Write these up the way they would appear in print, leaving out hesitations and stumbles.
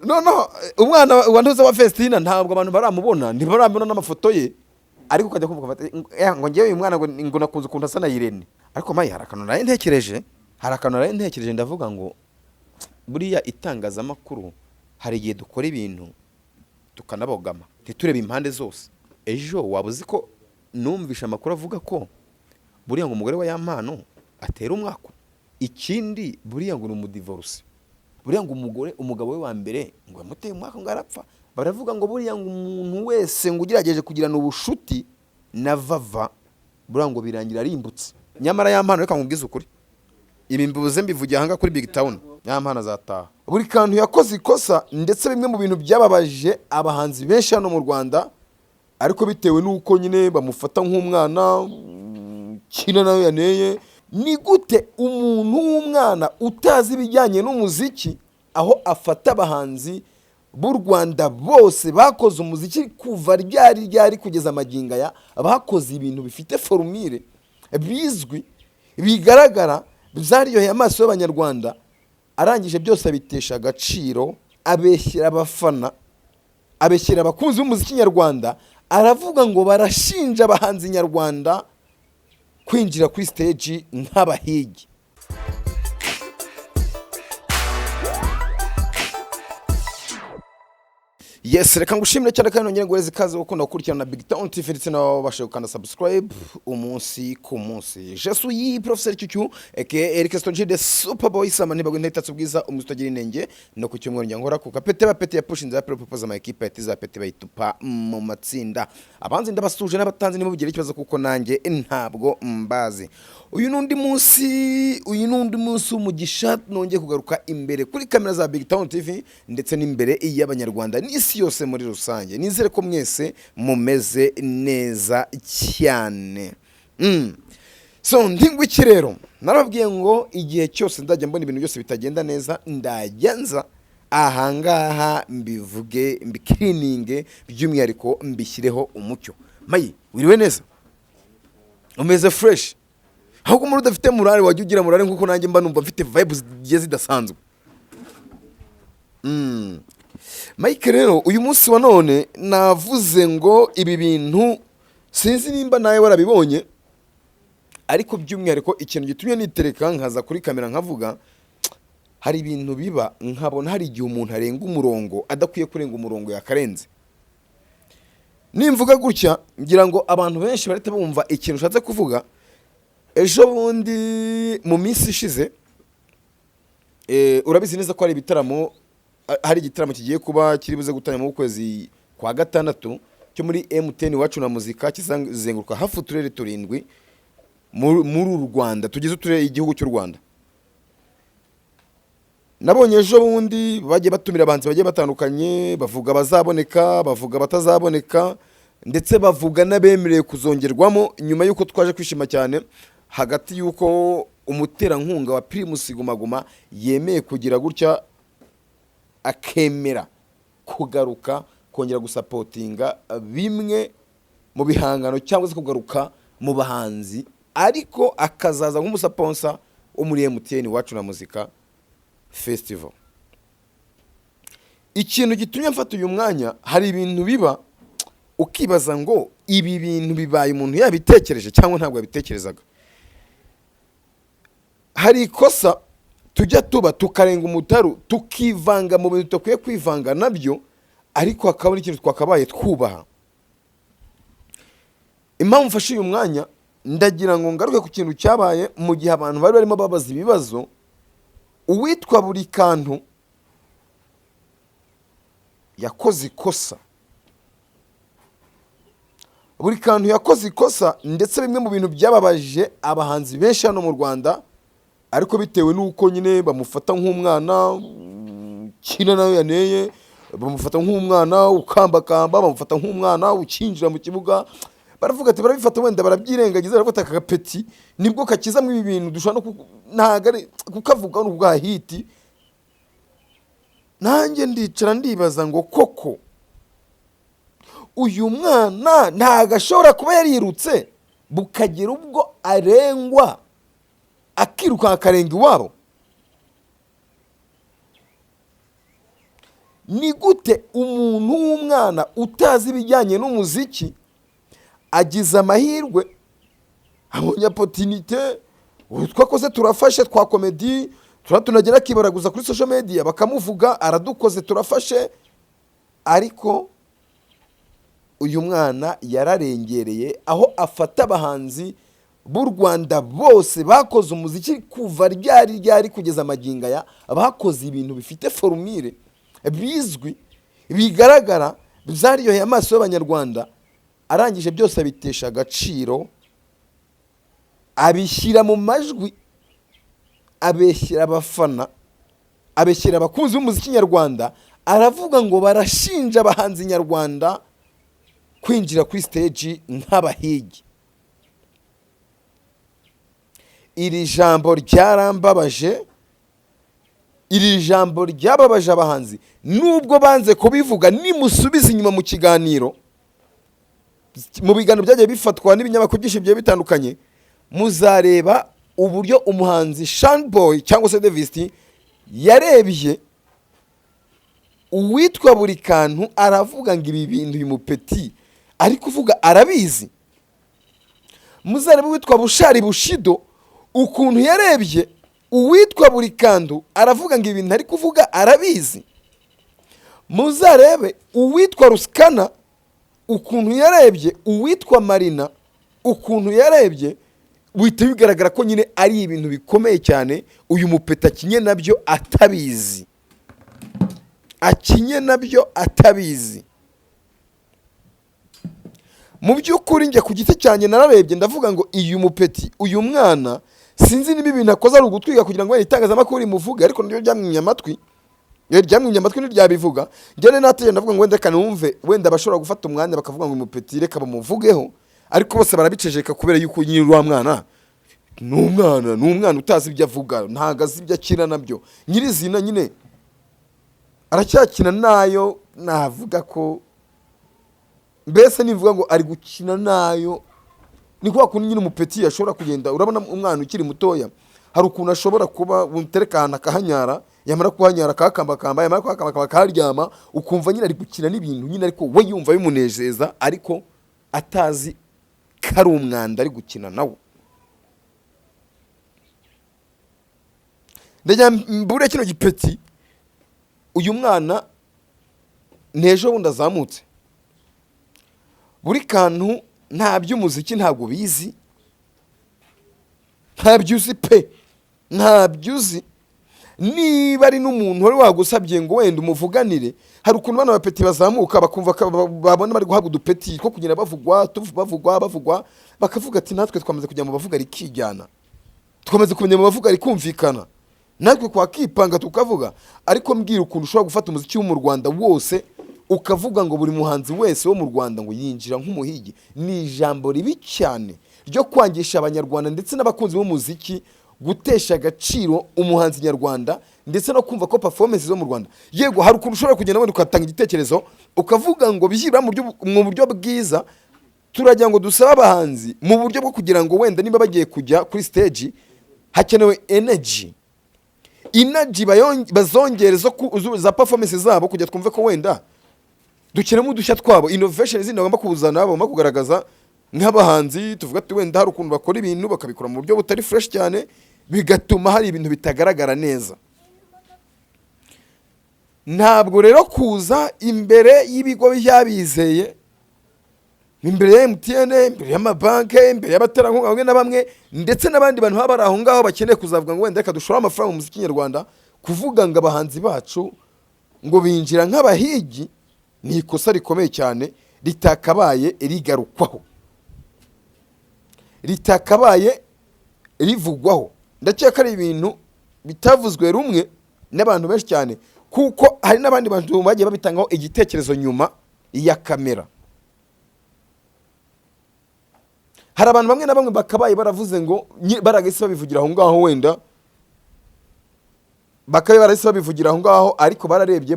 no umwana wa ntuza wa Festina ntabwo abantu baramubona ntibaramubona n'amafoto ye ariko ukajya kuvuga ngo ngewe uyu mwana ngo nakunze ukuntu asa na Irene ariko mayi hari akantu nari ntekereje ndavuga ngo buriya itangazamakuru hari igihe dukora ibintu tukanabogama ntiturebe impande zose. Ejo wabuze ko numvisha amakuru avuga ko buriya ngo umugore wa Yampano atera umwaka. Ikindi buriya ngo ni umudivorce. Buriya ngo umugabo we wa mbere ngo yamuteye umwaka ngo arapfa. Baravuga ngo buriya ngo umuntu wese ngo ugerageje kugirana ubushuti na Vava buriya ngo birangira arimbutse. Nyamara Yampano reka nkubwize ukuri. Ibi mbivuze mbivugiye hanga kuri Big Town. Yampano azataha. Buri kantu yakoze ikosa ndetse bimwe mu bintu byababaje abahanzi benshi hano mu Rwanda ariko bitewe nuko nyine bamufata nk'umwana kina nayo yaneye. Ni gute umuntu w'umwana utazi ibijyanye n'umuziki aho afata abahanzi b'u Rwanda bose bakoze umuziki kuva ryari kugeza amaginga ya bakoze ibintu bifite formule bizwi bigaragara byaryoheye amaso y'abanyarwanda arangije byose abitesha agaciro abeshyira abafana abeshyira abakunzi b'umuziki nyarwanda aravuga ngo barashinja abahanzi nyarwanda kwinjira kuri stage nk'abahigi. Yes, reka ngushimire cyane kandi nongere ngweze kaze gukunda gukurikirana Big Town TV ndetse nawe bashe gukanda subscribe umunsi ku munsi. Je suis professeur Cyucyu aka Eric Stonji de Superboy samani bagwe ntetatse ubwiza umutagira inenge no ku cyumweru njyankora ku kapete bapete ya pushinze ya propose ama equipe atiza pete bayitupa mu matsinda. Abanzi ndabasuje n'abatanzi nibo bugire ikibazo kuko nanjye ntabwo mbazi. Uyu nundi munsi umugisha nongeye kugaruka imbere kuri kamera za Big Town TV ndetse n'imbere y'abanyarwanda n'isi yose muri rusange. Nizere ko mwese mumeze neza cyane. So ndingwiki rero narababwiye ngo igihe cyose ndajya mbona ibintu byose bitagenda neza ndajyanza ahangaha mbivuge mbikirininge by'umwihariko mbishyireho umucyo. Mayi wiriwe neza umeze fresh ahubwo muri udafite murare wajya ugira murare nkuko nanjye mba numva mfite vibes zidasanzwe. Mike rero uyu munsi wa none navuze ngo ibi bintu sinzi nimba nawe warabibonye ariko by'umwihariko ikintu gitumye nitereka nkaza kuri kamera nkavuga hari ibintu biba nkabona hari igihe umuntu arenga umurongo adakwiye kurenga umurongo yakarenze. Nimvuga gutya ngira ngo abantu benshi barite bumva ikintu ushatse kuvuga. Ejo bundi mu minsi ishize urabizi neza ko hari ibitaramo hari igitaramo kigiye kuba kiri buze gutanya mu kwezi kwa gatandatu cyo muri MTN wacu na muzika kizenguruka hafu turere turindwi muri u Rwanda tugize uturere igihugu cy'u Rwanda. Nabonye ejo bundi bagiye batumira abanzi bagiye batandukanye bavuga bazaboneka bavuga batazaboneka ndetse bavuga nabemereye kuzongerwamo nyuma yuko twaje kwishima cyane hagati yuko umuterankunga wa Primus Guma Guma yemeye kugira gutya akemera kugaruka kongera gusapotinga bimwe mu bihangano cyangwa se kugaruka mu bahanzi ariko akazaza nk'umusaponsa wo muri MTN wacu na muzika festival. Ikintu gitumye mfata uyu mwanya hari ibintu biba ukibaza ngo ibi bintu bibaye umuntu yabitekereje cyangwa ntabwo yabitekerezaga. Hari ikosa tujya tuba tukarenga umutaru tukivanga mu bintu tukwiye kwivanga nabyo ariko hakaba ikintu twakabaye twubaha. Impamvu mfashe uyu mwanya ndagira ngo ngaruke ku kintu cyabaye mu gihe abantu bari barimo babaza ibibazo. Uwitwa buri kantu yakoze ikosa. Buri kantu yakoze ikosa ndetse bimwe mu bintu byababaje abahanzi benshi hano mu Rwanda ariko bitewe nuko nyine bamufata nk'umwana kina nayo yaneye bamufata nk'umwana ukambakamba bamufata nk'umwana ukinjira mu kibuga baravuga ati barabifata wenda barabyirengagiza barafata akapeti nibwo kakiza mu ibintu dushobora no ntagare kukavuga no bwa hiti. Nanjye ndicara ndibaza ngo koko uyu mwana ntagashobora kuba yarirutse bukagira ubwo arengwa akiruka akarenga iwabo. ni gute umuntu w'umwana utazi ibijyanye n'umuziki agize amahirwe, abonye opotinite, twakoze turafashe twa komedi, tunagera akibaraguza kuri social media bakamuvuga aradukoze turafashe, ariko uyu mwana yararengereye aho afata abahanzi b'u Rwanda bose bakoze umuziki kuva ryari kugeza amagingo aya, bakoze ibintu bifite formule bizwi bigaragara byaryoheye amaso y'abanyarwanda, arangije byose abitesha agaciro, abishyira mu majwi, abeshyira abafana, abeshyira abakunzi b'umuziki nyarwanda, aravuga ngo barashinja abahanzi nyarwanda kwinjira kuri stage nk'abahigi. Iri jambo ryarambabaje, iri jambo ryababaje abahanzi, nubwo banze kubivuga. Nimusubize inyuma mu kiganiro, mu biganiro byagiye bifatwa n'ibinyamakuru byinshi bigiye bitandukanye, muzareba uburyo umuhanzi Shanboy cyangwa se Davis yarebye uwitwa buri kantu, aravuga ngo ibi bintu uyu mupeti ari kuvuga arabizi. Muzarebe uwitwa Bushari Bushido ukuntu yarebye uwitwa buri kantu, aravuga ngo ibintu ari kuvuga arabizi. Muzarebe uwitwa Ruskana ukuntu yarebye uwitwa Marina ukuntu yarebye, bihita bigaragara ko nyine ari ibintu bikomeye cyane uyu mupeta akinye nabyo atabizi, akinye nabyo atabizi. Mu by'ukuri njye ku giti cyanjye nararebye ndavuga ngo uyu mupeti, uyu mwana sinzi niba ibintu akoze ari ugutwiga kugira ngo itangazamakuru rimuvuge, ariko nibyo ryamwimye amatwi, ryamwimye amatwi ntiryabivuga. Njye nategeye ndavuga ngo wenda kanumve, wenda bashobora gufata umwanya bakavuga ngo uyu mupeti reka bamuvugeho, ariko bose barabicejeka kubera yuko nyiri wa mwana ni umwana utazi ibyo avuga, ntago azi ibyo akina nabyo. Nyirizina nyine aracyakina nayo, navuga ko mbese nivuga ngo ari gukina nayo, ni kwa kundi nyine umupeti ashobora kugenda. Urabona umwana ukiri mutoya hari ukuntu ashobora kuba umutereka ahantu akahanyara, yamara kuhanyara akakambakamba, yamara kuhakambakamba akaharyama, ukumva nyine ari gukina n'ibintu nyine, ariko we yumva bimunezeza, ariko atazi ko ari umwanda ari gukina nawo. Ndajya mbure kino gipeti, uyu mwana nejo bundi azamutse, buri kantu nta by'umuziki ntabwo bizi, ntabyo uzi pe, ntabyo uzi. Niba ari n'umuntu wari wagusabye ngo wenda umuvuganire, hari ukuntu bana bapeti bazamuka bakumva babona bari guhabwa udupeti ko kugenda bavugwa, bakavuga ati natwe twamaze kujya mu bavuga rikijyana, twamaze kumenya mu bavuga rikumvikana, natwe kwa kipanga tukavuga. Ariko mbwira ukuntu ushobora gufata umuziki wo mu Rwanda wose ukavuga ngo buri muhanzi wese wo mu Rwanda ngo yinjira nk'umuhigi. Ni ijambo ribi cyane ryo kwangisha abanyarwanda ndetse n'abakunzi b'umuziki, gutesha agaciro umuhanzi nyarwanda ndetse no kumva ko performance zo mu Rwanda. Yego hari ukuntu ushobora kugenda wenda ukatanga igitekerezo ukavuga ngo bishyira mu buryo bwiza, turagira ngo dusaba abahanzi mu buryo bwo kugira ngo wenda niba bagiye kujya kuri stage hakenewe energy bazongere za performance zabo, kujya twumve ko wenda dukenemo udushya twabo, innovation zindi bagomba kuzana, bagomba kugaragaza nk'abahanzi. Tuvuga ati wenda hari ukuntu bakora ibintu bakabikora mu buryo butari fresh cyane, bigatuma hari ibintu bitagaragara neza. Ntabwo rero kuza imbere y'ibigo byabizeye, imbere ya MTN, imbere y'amabanke, imbere y'abaterankunga bamwe na bamwe, ndetse n'abandi bantu baba bari aho ngaho bakeneye kuzavuga ngo wenda reka dushora amafaranga mu muziki nyarwanda, kuvuga ngo abahanzi bacu ngo binjira nk'abahigi, ni ikosa rikomeye cyane ritakabaye rigarukwaho, ritakabaye rivugwaho. Ndakeka ari ibintu bitavuzwe rumwe n'abantu benshi cyane, kuko hari n'abandi bantu bagiye babitangaho igitekerezo nyuma ya kamera. Hari abantu bamwe na bamwe bakabaye baravuze ngo baragese babivugira aho ngaho, wenda bakabaye baragese babivugira aho ngaho, ariko bararebye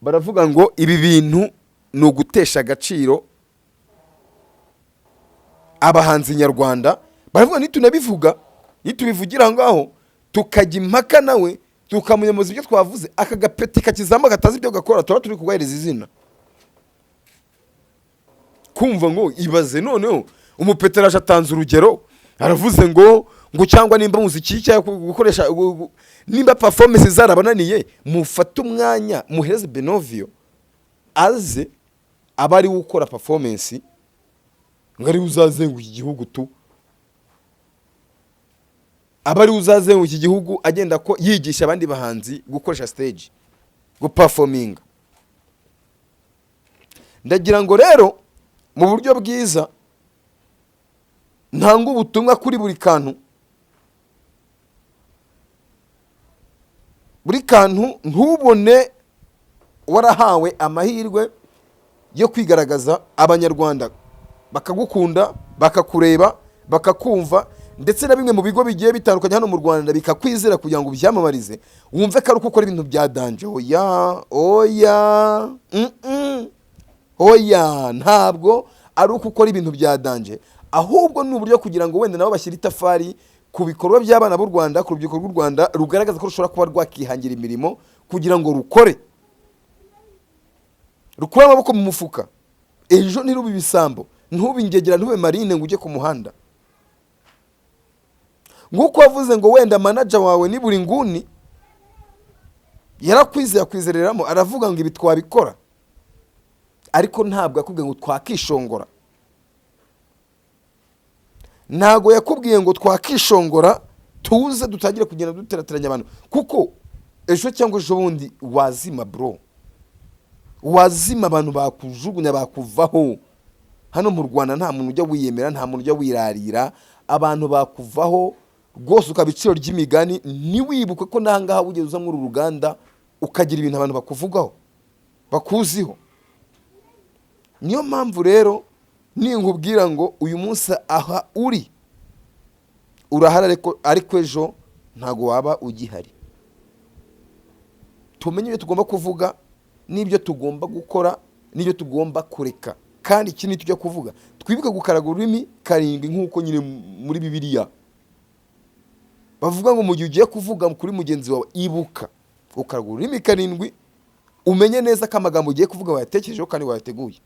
baravuga ngo ibi bintu ni ugutesha agaciro abahanzi nyarwanda. Baravuga nitunabivuga, nitubivugira aho ngaho tukajya impaka nawe, tukamunyamuza ibyo twavuze, aka gapeti kakizamba gatazi ibyo gakora, tuba turi kugwahiriza izina. Kumva ngo ibaze noneho umupeteraje atanze urugero, aravuze ngo cyangwa nimba muziki cyangwa gukoresha nimba performance zarabananiye, mufate umwanya muheze Benovio aze abari gukora performance, ngari uzazenguka igihugu tu, abari uzazenguka igihugu agenda ko yigisha abandi bahanzi gukoresha stage, go performing. Ndagira ngo rero mu buryo bwiza ntanga ubutumwa kuri buri kantu ntubone warahawe amahirwe yo kwigaragaza, abanyarwanda bakagukunda, bakakureba, bakakumva, ndetse na bimwe mu bigo bigiye bitandukanye hano mu Rwanda bikakwizera kugira ngo byamamarize, wumve ko ari uko ukora ibintu bya danje. Oya, ntabwo ari uko ukora ibintu bya danje, ahubwo ni uburyo kugira ngo wenda nabo bashyira itafari ku bikorwa by'abana b'u Rwanda, ku rubyiruko rw'u Rwanda rugaragaza ko rushobora kuba rwakihangira imirimo, kugira ngo rukore amaboko mu mufuka, ejo ntirube ibisambo, ntube ingegera, ntube marine ngo ujye ku muhanda. Nguko wavuze ngo wenda manager wawe ni buri nguni yarakwizeye, akwizereramo, aravuga ngo ibi twabikora, ariko ntabwo yakubwiye ngo twakishongora. Ntago yakubwiye ngo twakishongora tuze dutagire kugenda duterateranya abantu, kuko ejo cyangwa ejo bundi wazima bro, wazima, abantu bakujugunya, bakuvaho. Hano mu Rwanda nta muntu ujya wiyemera, nta muntu ujya wirarira, abantu bakuvaho rwose, ukabiciro ry'imigani. Ntiwibuke ko nangaha ugeze uza muri uruganda ukagira ibintu abantu bakuvugaho, bakuziho. Niyo mpamvu rero ninkubwira ngo uyu munsi aha uri urahara, ariko ejo ntago waba ugihari. Tumenye ibyo tugomba kuvuga, n'ibyo tugomba gukora, n'ibyo tugomba kureka. Kandi ikindi tujya kuvuga, twibuke gukaraga ururimi karindwi, nk'uko nyine muri Bibiliya bavuga ngo mu gihe ugiye kuvuga kuri mugenzi wawe, ibuka ukaraga ururimi karindwi, umenye neza ko amagambo ugiye kuvuga wayatekerejeho kandi wayateguye.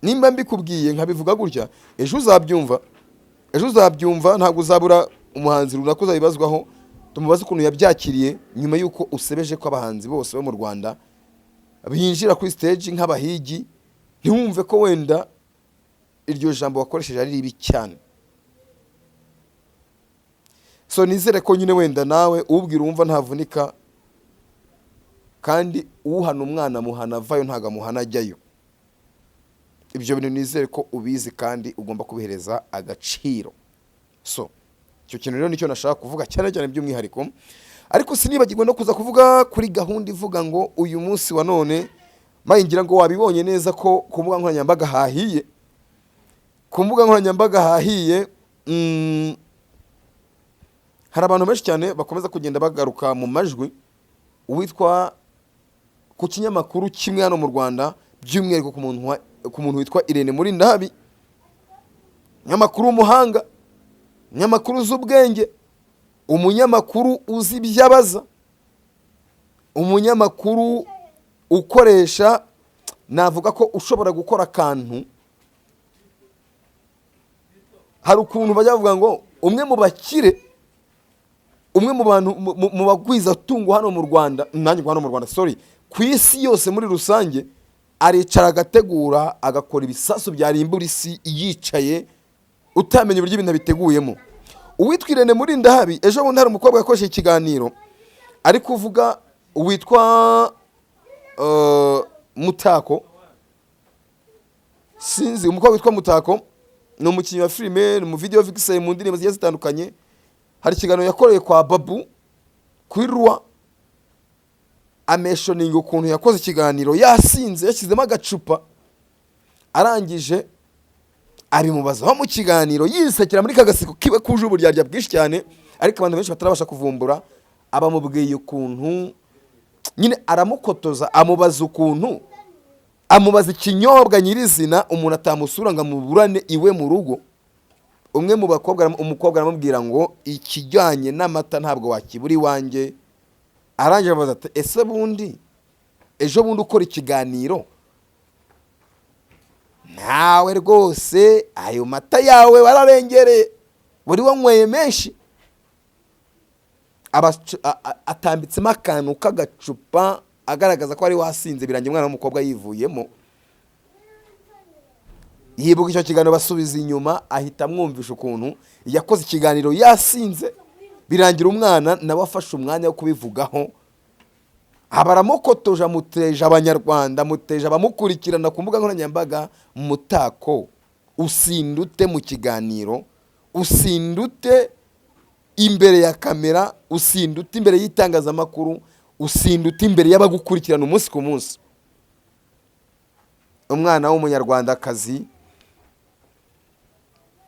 Nimba mbikubwiye nkabivuga gutya, ejo uzabyumva, ntabwo uzabura umuhanzi runaka uzabibazwaho, tumubaze ukuntu yabyakiriye nyuma y'uko usebeje ko abahanzi bose bo mu Rwanda binjira kuri stage nk'abahigi. Ntiwumve ko wenda iryo jambo wakoresheje ari ribi cyane. So nizere ko nyine wenda nawe ubwira umva ntavunika, kandi uhana umwana muhana vayo, ntaga muhana ajyayo. Ibyo bintu nizere ko ubizi kandi ugomba kubihereza agaciro. So icyo kintu rero nicyo nashaka kuvuga cyane cyane by'umwihariko, ariko sinibagirwe no kuza kuvuga kuri gahunda ivuga ngo uyu munsi wa none, ngira ngo wabibonye neza ko ku mbuga nkoranyambaga hahiye, hari abantu benshi cyane bakomeza kugenda bagaruka mu majwi, uwitwa ku kinyamakuru kimwe hano mu Rwanda, by'umwihariko ku muntu witwa Irene Murindahabi, nyamakuru w'umuhanga, nyamakuru z'ubwenge, umunyamakuru uzi ibyabaza, umunyamakuru ukoresha, navuga ko ushobora gukora akantu. Hari ukuntu bajya bavuga ngo umwe mu bakire, umwe mu bantu mu bagwiza tungo hano mu Rwanda, ku isi yose muri rusange, aricara agategura, agakora ibisasu byarimbura isi yicaye, utamenye uburyo ibintu biteguyemo. Uwitwa Irene Murindahabi, ejo bundi hari umukobwa yakoresheje ikiganiro ari kuvuga, uwitwa Mutako, sinzi umukobwa witwa Mutako, ni umukinnyi wa filime, ni mu video vixen, mu ndirimbo zigiye zitandukanye. Hari ikiganiro yakoreye kwa Babu kuri Rwa, ameshoninga ukuntu yakoze ikiganiro yasinze, yashyizemo agacupa, arangije abimubazaho mu kiganiro yisekera muri kagaseko kiwe kuje uburyarya bwinshi cyane, ariko abantu benshi batarabasha kuvumbura. Abamubwiye ukuntu nyine aramukotoza, amubaza ukuntu, amubaza ikinyobwa nyirizina umuntu atamusura ngo amuburane iwe mu rugo, umwe mu bakobwa umukobwa aramubwira ngo ikijyanye n'amata ntabwo wakibura iwanjye. Arangije abaza ati ese bundi ejo bundi ukora ikiganiro nawe rwose ayo mata yawe wararengereye buri wanyweye menshi. Atambitsemo akantu k'agacupa agaragaza ko ari wasinze, birangiye umwana w'umukobwa yivuyemo. Yibuka icyo kiganiro basubiza inyuma, ahita amwumvisha ukuntu yakoze ikiganiro yasinze, birangira umwana nawe afashe umwanya wo kubivugaho. Abaramukotoje, amuteje abanyarwanda, amuteje abamukurikirana ku mbuga nkoranyambaga. Mutako usindute mu kiganiro, usindute imbere ya kamera, usindute imbere y'itangazamakuru, usindute imbere y'abagukurikirana umunsi ku munsi. Umwana w'umunyarwandakazi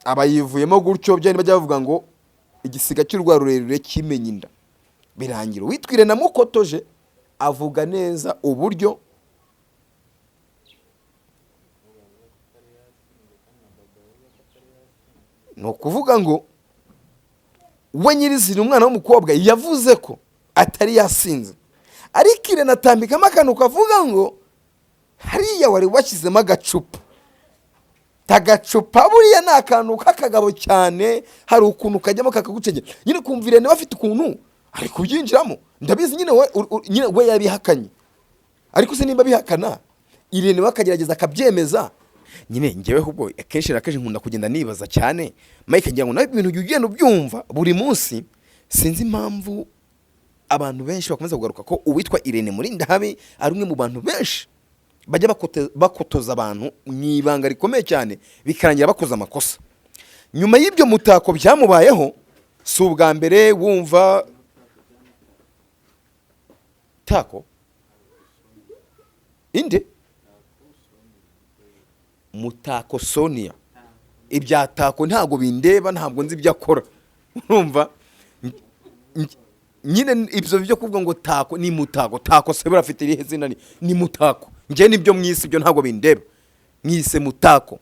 abayivuyemo gutyo, byari bajya bavuga ngo igisiga cy'urwa rurerure kimenya inda. Birangira witwire na mukotoje avuga neza uburyo no kuvuga ngo we nyirizina umwana w'umukobwa yavuze ko atari yasinze, ariko Irene atambikamo akantu kavuga ngo hariya wari washyizemo agacupa. Tagacupa buriya ni akantu k'akagabo cyane, hari ukuntu kajyamo kakagucegera. Nyine kumva Irene bafite ukuntu ari kubyinjiramo, ndabizi nyine we yabihakanye, ariko se nimba bihakana Irene bakagerageza akabyemeza. Nyine ngewe ahubwo akenshi nkunda kugenda nibaza cyane, Mike ngira ngo nawe ibintu ugenda ubyumva buri munsi. Sinzi impamvu abantu benshi bakomeza kugaruka ko uwitwa Irene Murindahabi ari umwe mu bantu benshi bajya bakotoza abantu mu ibanga rikomeye cyane, bikarangira bakoze amakosa. Nyuma y'ibyo Mutako byamubayeho, si ubwa mbere wumva Tako inde Mutako Sonia. Ibya Tako ntabwo bindeba, ntabwo nzi ibyo akora, urumva. Nyine ibyo byo kuvuga ngo Tako ni Mutako, Tako se barafite irihe zina? Ni Mutako. Nje nibyo mwisi, ibyo ntabwo bindeba, mwise Mutako.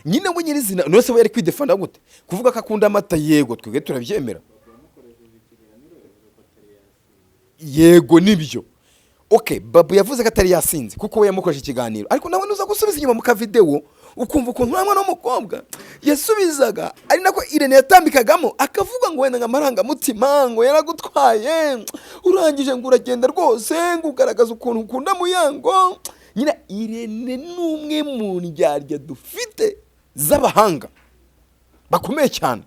Nyine ngo nyirizina nose we yari kwidefanda gute kuvuga ko akunda amata? Yego twebwe turabyemera, yego nibyo. Okay, Babu yavuze ko atari yasinze kuko we yamukoje ikiganiro, ariko nawe nuza gusubiza inyuma mu kavideo ukumva ukuntu nta mwana w'umukobwa yasubizaga, ari nako Irene yatambikagamo akavuga ngo wenda ngamaranga mutima ngo yaragutwaye urangije ngo uragenda rwose ngo ugaragaza ukuntu ukunda Muyango. Nyina Irene numwe mu ndyarya dufite z'abahanga bakomeye cyane.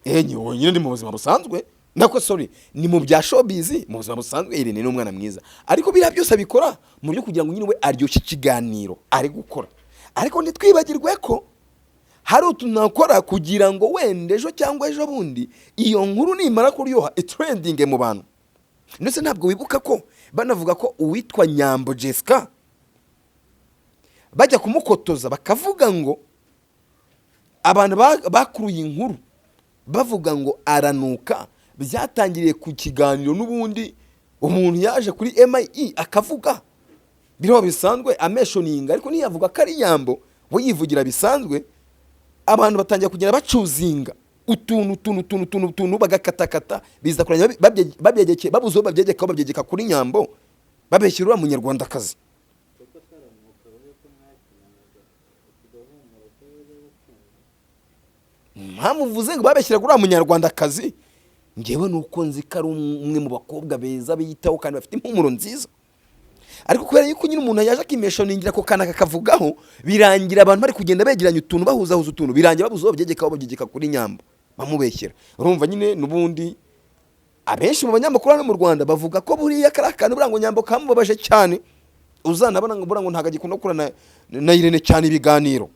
Nyine ni mu buzima busanzwe, nako sorry, ni mu bya showbiz, mu buzima busanzwe Irene ni umwana mwiza, ariko biriya byose abikora mu byo kugira ngo nyine we aryoshye ikiganiro ari gukora. Ariko ntitwibagirwe ko hari utuntu akora kugira ngo wenda ejo cyangwa ejo bundi iyo nkuru nimara kuryoha trending mu bantu. Ndetse ntabwo wibuka ko banavuga ko uwitwa Nyambo Jessica bajya kumukotoza bakavuga ngo abantu bakuruye inkuru bavuga ngo aranuka, byatangiriye ku kiganiro n'ubundi umuntu yaje kuri MIE akavuga biriho bisanzwe ameshoninga, ariko niyavuga ko ari Nyambo we yivugira bisanzwe. Abantu batangiye kugenda bacuzinga utuntu bagakatakata, biza kuranya babyegeke babuzo babyegeka kuri Nyambo, babeshyira umunyarwandakazi. Mpamuvuze ngo babeshyira kuri umunyarwandakazi, ngewe nuko nzi ko ari umwe mu bakobwa beza biyitaho kandi bafite impumuro nziza. Ariko kubera yuko nyine umuntu yaje akimeshoningira ko kana kakavugaho, birangira abantu bari kugenda begeranya utuntu bahuzahuza utuntu, birangira babuzo babyegeka kuri Nyambo bamubeshyira. Urumva nyine nubundi abenshi mu banyamakuru hano mu Rwanda bavuga ko buriya karakana burango Nyambo kamubabaje cyane, uzanabona ngo burango ntaga gikunda kurana na Irene cyane ibiganiro.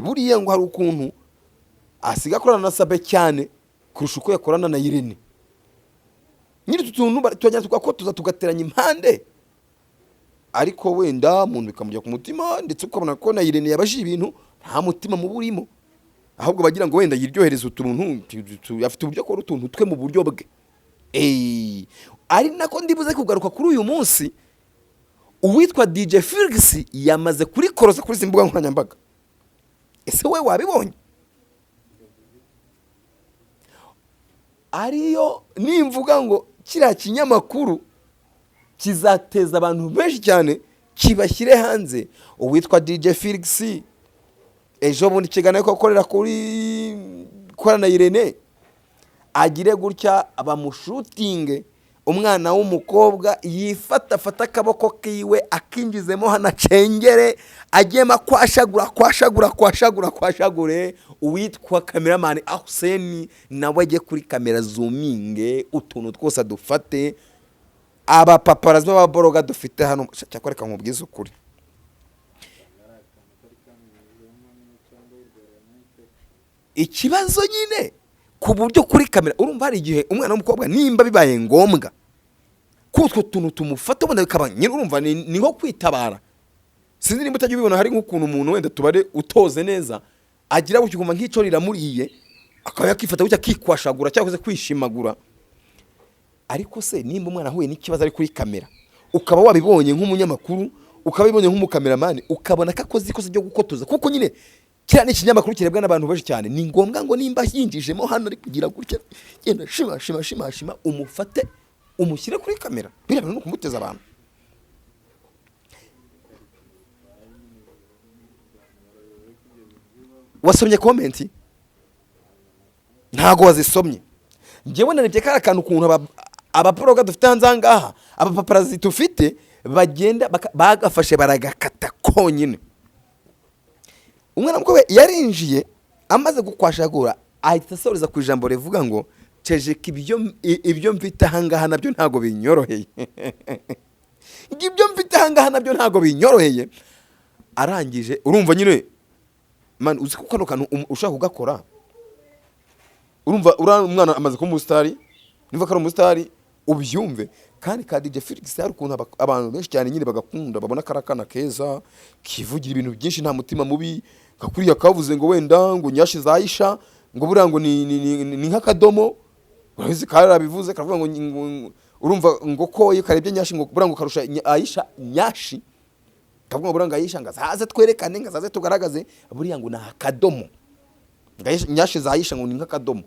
Buriya ngo hari ukuntu asiga korana na Sabe cyane kurusha uko yakorana na Irene. Nyiri tutuntu tujya tugakotoza tugateranya impande, ariko wenda umuntu bikamujya ku mutima, ndetse ukabona ko na Irene yabaje ibintu nta mutima mu burimo, ahubwo bagira ngo wenda yiryohereza utuntu afite uburyo akora utuntu twe mu buryo bwe. ari nako ndibuze kugaruka kuri uyu munsi. Uwitwa DJ Felix yamaze kurikoroza kuri imbuga nkoranyambaga. Ese we wabibonye? Ariyo nimvuga ngo kiriya kinyamakuru kizateza abantu benshi cyane kibashyire hanze. Uwitwa DJ Felix ejo bundi kiganiro ko akorera kuri korana Irene agire gutya abamushutinge umwana w'umukobwa yifata akaboko kiwe akinjizemo hanacengere agiyema kwashagure uwitwa cameraman Hussein nawe ajye kuri kamera zoominge utuntu twose dufate aba paparazzi b'ababoroga dufite hano cyakwereka nkubwiza ukuri. Ikibazo nyine ku buryo kuri kamera urumva hari igihe umwana w'umukobwa nimba bibaye ngombwa kutwo tuntu tumufata ubona bikaba nyine urumva ni nko kwitabara. Sinzi nimba utajya ubibona hari nk'ukuntu umuntu wenda tubare utoze neza agira gutyo kuma nk'icyo riramuriye akaba yakifata gutya kikwashagura cyangwa kwishimagura. Ariko se nimba umwana ahuye n'ikibazo ari kuri kamera ukaba wabibonye nk'umunyamakuru ukabibonye nk'umukameramani ukabona kakoze ikoze ryo gukotoza kuko nyine kira ni ikinyamakuru kirebwa n'abantu benshi cyane ni ngombwa ngo nimba yinjijemo hano ari kugira gutya genda shima umufate umushyire kuri kamera bira no kumuteza abantu. Wasomye comment ntago wazisomye? Ngewe narebye kara kantu kuntu abaporoga dufite hanzangaha abapaparazzi tufite bagenda bagafashe baragakata konyine. Umwana mukobwa yarinjiye amaze gukwashagura ahita asoreza ku ijambo rivuga ngo cejeka ibyo mfite hangaha nabyo ntago binyoroheye. Ibyo mfite hangaha nabyo ntago binyoroheye. Arangije urumva nyine man uzi ko kano kantu ushaka kugakora urumva umwana amaze ko umusitari niba kari umusitari ubyumve kandi ka DJ Felix hari ukuntu abantu benshi cyane nyine bagakunda babona karakana keza kivugira ibintu byinshi nta mutima mubi kakuriya kavuze ngo wenda ngo nyashi zayisha ngo buriya ngo ni nk'akadomo urabizi karabivuze karavuga ngo urumva ngo koye karebye nyashi ngo buriya ngo karusha Aisha nyashi kavuga ngo buriya ngo Aisha ngazaze twerekane ngazaze tugaragaze buriya ngo na akadomo nyashi zayisha ngo ni nk'akadomo.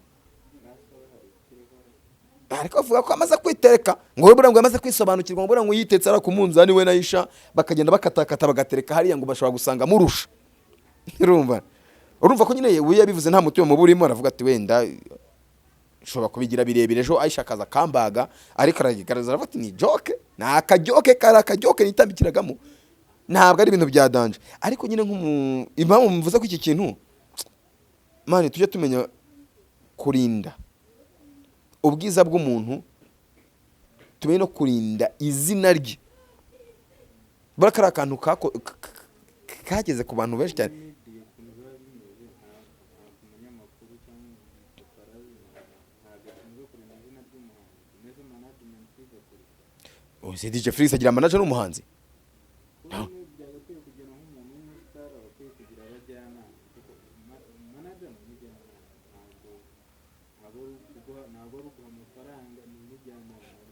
Ariko avuga ko amaze kwitereka ngo buriya ngo amaze kwisobanukirwa ngo buriya ngo yitetse ara ku munzani we na Aisha bakagenda bakatakata bagatereka hariya ngo bashobora gusanga murusha. Urumva ko nyine we yabivuze nta mutima mu burimo aravuga ati wenda shobora kubigira birebire ejo Aisha kaza kambaga ariko aragigaragaza aravuga ati ni joke na akajoke nitambikiragamo ntabwo ari ibintu bya danger. Ariko nyine impamvu mvuze ko iki kintu mani tujye tumenya kurinda ubwiza bw'umuntu tumenye no kurinda izina rye. Barakara akantu kageze ku bantu benshi cyane. Ose DJ Felix agira manager n'umuhanzi.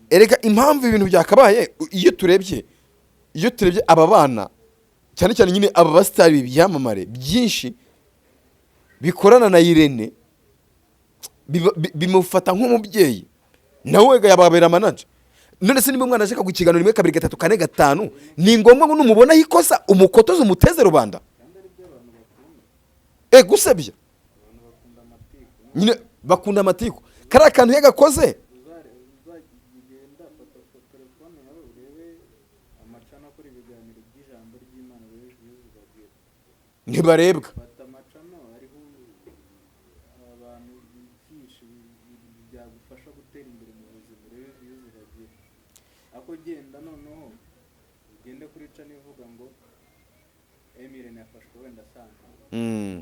Erega impamvu ibintu byakabaye iyo turebye aba bana cyane cyane nyine aba basitari byamamare byinshi bikorana na Irene bimufata nk'umubyeyi nawe yababera manager. None se nimba umwana ashaka gukiganura rimwe kabiri gatatu kane gatanu ni ngombwa ngo numubona yikosa umukotoza umuteze rubanda gusebya nyine bakunda amatiku kari akantu yagakoze ntibarebwa.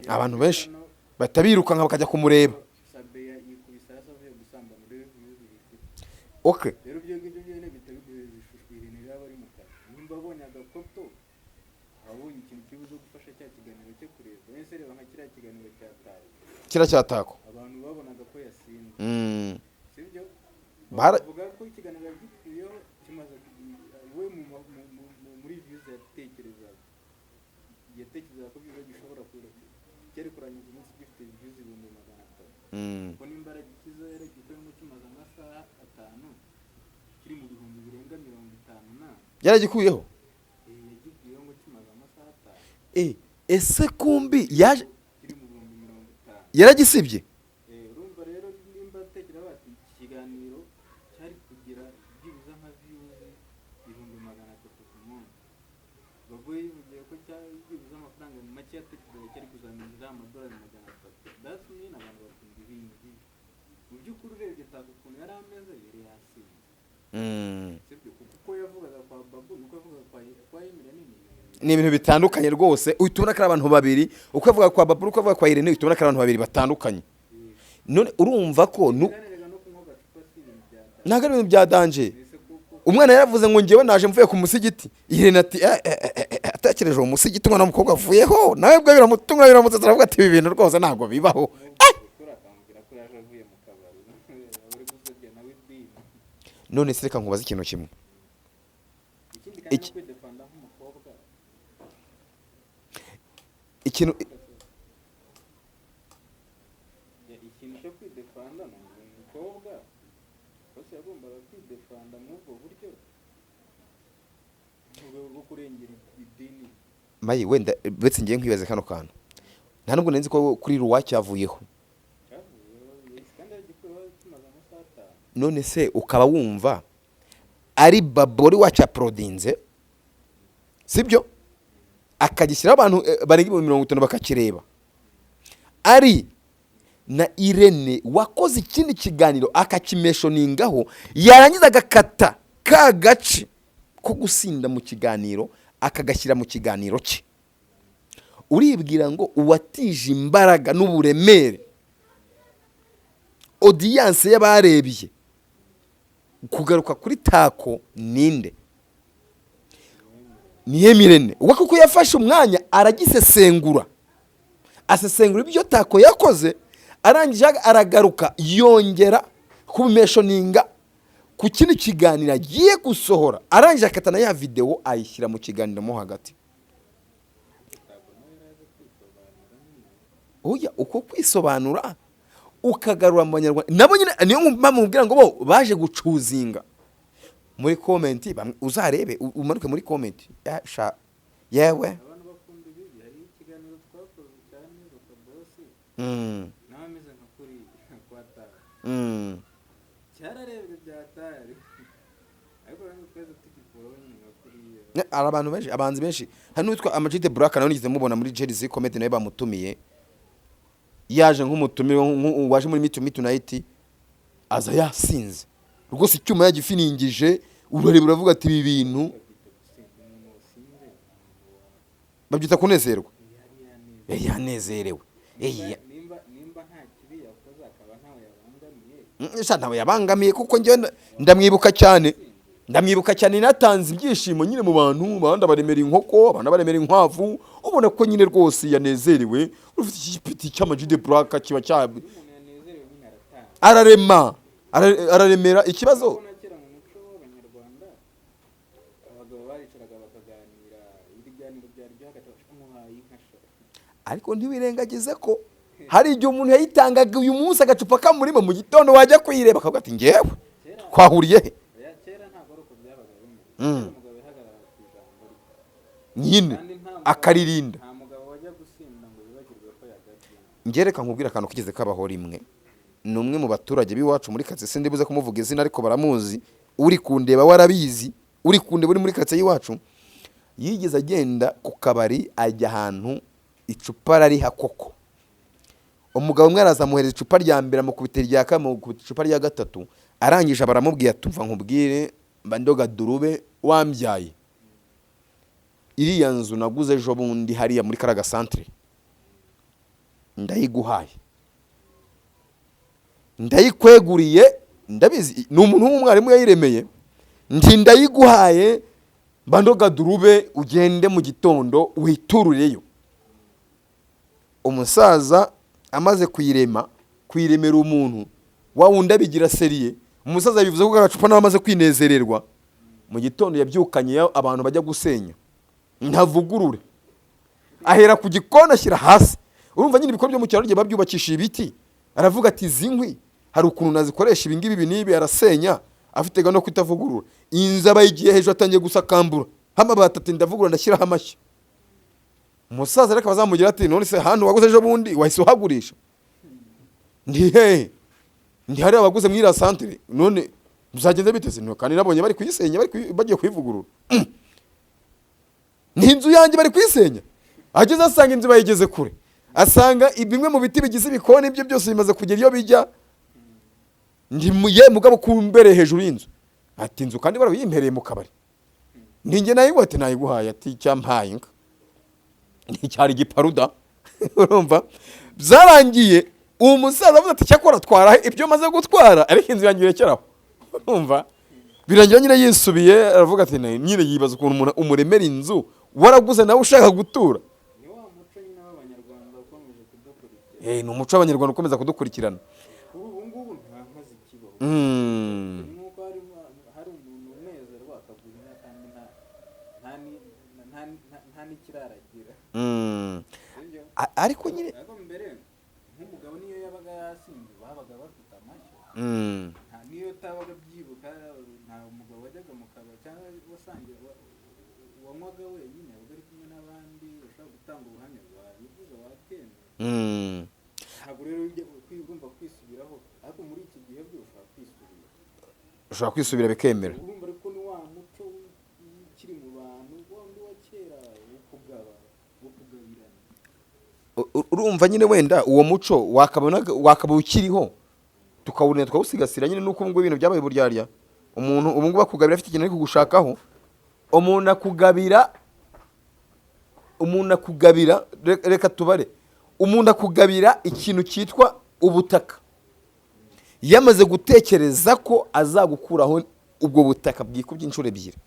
Abantu benshi batabirukanka bakajya kumureba. Okay. Kira cyatako. Abantu babonaga ko yasinze. Sibyo? bavuga ko ikiganiro gikuyeho kimaze we muri views yatekerezaga ko biba gishobora cyari kurangiza umunsi gifite views 300,000 ko nimba aragikiza yaragikuyemo kimaze amasaha 5 kiri mu bihumbi birenga 50 na yaragikuyeho yagikuyeho ngo kimaze amasaha 5 ese kumbi yaje kiri mu bihumbi 50 yaragisibye. urumva rero nimba atekera bati ikiganiro cyari kugira byibuza nka views 300,000 ku munsi bavuye bivuye ko cyari byibuza amafaranga make yatekereje cyari kuzaminira amadolari 300. That's mean abantu bakunda ibintu mu by'ukuri urebye takukuntu yari ameze yari yasinze sibyo kuko yavugaga kwa babu nuko yavugaga kwa Emile ni ibintu bitandukanye rwose. Uhita ubona ko ari abantu babiri, uko avuga kwa babu uko avuga kwa Irene, uhita ubona ko ari abantu babiri batandukanye. None urumva ko ntabwo ari ibintu bya danje. Umwana yaravuze ngo ngewe naje mvuye ku musigiti. Irene ati atekereje uwo musigiti umwana w'umukobwa avuyeho nawe bwo biramutunga biramutse aravuga ati ibi bintu rwose ntabwo bibaho. None se reka nkubaze ikintu kimwe. Ikintu cyo kwidefanda ni umukobwa bose yagombaga kwidefanda mu ubwo buryo bwo kurengera idini. Mayi wenda betse ngiye nkwibaze kano kantu. Nta nubwo nenzi ko kuri ruwa cyavuyeho. None se ukaba wumva ari babori wacha prodinze sibyo akagishyira abantu bari 50 bakakireba, ari na Irene wakoze ikindi kiganiro akakimeshoningaho yarangiza agakata ka gace ko gusinda mu kiganiro akagashyira mu kiganiro cye. Uribwira ngo uwatije imbaraga n'uburemere audience y'abarebye kugaruka kuri tako ninde? Ni Emile. Uwa kuko yafashe umwanya aragisesengura, asesengura ibyo tako yakoze, arangije aragaruka yongera kubimeshoninga ku kindi kiganiro agiye gusohora, arangije akatana ya video ayishyira mu kiganiro mo hagati. Oya uko kwisobanura ukagarura mu Banyarwanda nabo nyine niyo mpamubwira ngo bo baje gucuzinga muri comment. Uzarebe umanuke muri comment yasha yewe abantu bakunda ibi hari ikiganiro twakoze cyane bakabosi nawe ameze nka kuri kwata cyararebwe byatari ariko rero twese tukikuraho nyine nka kuri ari abantu benshi abanzi benshi. Hari n'utwa Amajide Black nawe nigeze mubona muri Jersey Comedy nawe bamutumiye yaje nk'umutumire waje muri mitu night aza yasinze rwose icyuma yagifiningije urareba uravuga ati ibi bintu babyita kunezerwa. Yanezerewe nimba nta kibi yakoze akaba ntawe yabangamiye ntawe yabangamiye kuko njye ndamwibuka cyane natanze ibyishimo nyine mu bantu bandi baremera inkoko abandi baremera inkwavu ubona ko nyine rwose yanezerewe. Ufite igipiti cy'Amajide Black kiba cyabi araremera ikibazo. Ariko ntiwirengagize ko hari igihe umuntu yayitangaga uyu munsi agacupa kamurimo mu gitondo wajya kwireba akavuga ati ngewe twahuriye he nyine akaririnda. Ngereka nkubwira akantu kigeze kabaho rimwe. Ni umwe mu baturage b'iwacu muri Katse sindibuze kumuvuga izina ariko baramuzi, uri kundeba warabizi, uri kundeba uri muri Katse y'iwacu. Yigeze agenda ku kabari ajya ahantu icupa rariha koko. Umugabo umwe arazamuhereza icupa rya mbere amukubitira rya kabiri amukubitira icupa rya gatatu, arangije baramubwiye tumva nkubwire mba ndoga durube wambyaye. Iriya nzu naguze ejo bundi hariya muri Karaga Centre ndayiguhaye, ndayikweguriye, ndabizi ni umuntu w'umwarimu yayiremeye, ndayiguhaye mba ndoga durube ugende mu gitondo witurureyo. Umusaza amaze kuyiremera umuntu wa wundi abigira seriye umusaza bivuze ko agacupa nawe amaze kwinezererwa, mu gitondo yabyukanye abantu bajya gusenya, ntavugurure, ahera ku gikoni ashyira hasi. Urumva nyine ibikorwa byo mu cyaro babyubakishije ibiti, aravuga ati izi nkwi hari ukuntu nazikoresha ibingibi ibi n'ibi, arasenya afite no kwitavugurura. Inzu aba igiye hejuru atangiye gusakambura amabati, ati ndavugurura ndashyiraho amashyi. Umusaza reka bazamugira ati none se hano waguze ejo bundi wahise uhagurisha? Ndi hehe? Ndi hari abaguze muri iriya santere, none bizagenze biteze? Kandi nabonye bari kuyisenya, bagiye kuyivugurura. Ni inzu yanjye bari kuyisenya. Ageze asanga inzu bayigeze kure, asanga bimwe mu biti bigize ibikoni ibyo byose bimaze kugera iyo bijya. Ndimuye mugabo kumbere hejuru y'inzu, ati inzu kandi barayimpereye mu kabari. Ninjye nayiguha, ati nayiguhaye, ati cyampaye inka nticyari giparuda. Urumva byarangiye uwo musaza avuze ati cyakora twara ibyo maze gutwara, ariko inzu yanjye irekeraho. Urumva birangira nyine yisubiye, aravuga ati nyine yibaza ukuntu umuntu umuremera inzu waraguze nawe ushaka gutura. ni wa muco nyine w'abanyarwanda ukomeje kudukurikira. Ni umuco w'abanyarwanda ukomeza kudukurikirana. Kuri ubu ngubu nta nka zikibaho. Nk'uko hari umuntu unezerwa akagura inka kandi nta n'ikiraragira. Ariko nyine ariko mbere nk'umugabo niyo yabaga yasinze babaga bafite amashyo. Niyo utabaga byibuka nta mugabo wajyaga mu kabari cyangwa wasangiye wanywaga wenyine, wabaga ari kumwe n'abandi ushobora gutanga ubuhamya bwawe bivuze wabyemera. Ntabwo rero ugomba kwisubiraho, ariko muri iki gihe byo ushobora kwisubira bikemera. urumva ariko ni wa muco ukiri mu bantu wundi wa kera wo kugabirana. Urumva nyine wenda uwo muco wakaba ukiriho, tukawurina tukawusigasira nyine, nuko ubungubu ibintu byabaye buryarya. Umuntu ubungubu akugabira afite ikintu ari kugushakaho, umuntu akugabira reka tubare, umuntu akugabira ikintu cyitwa ubutaka, yamaze gutekereza ko azagukuraho ubwo butaka bwikubye inshuro ebyiri.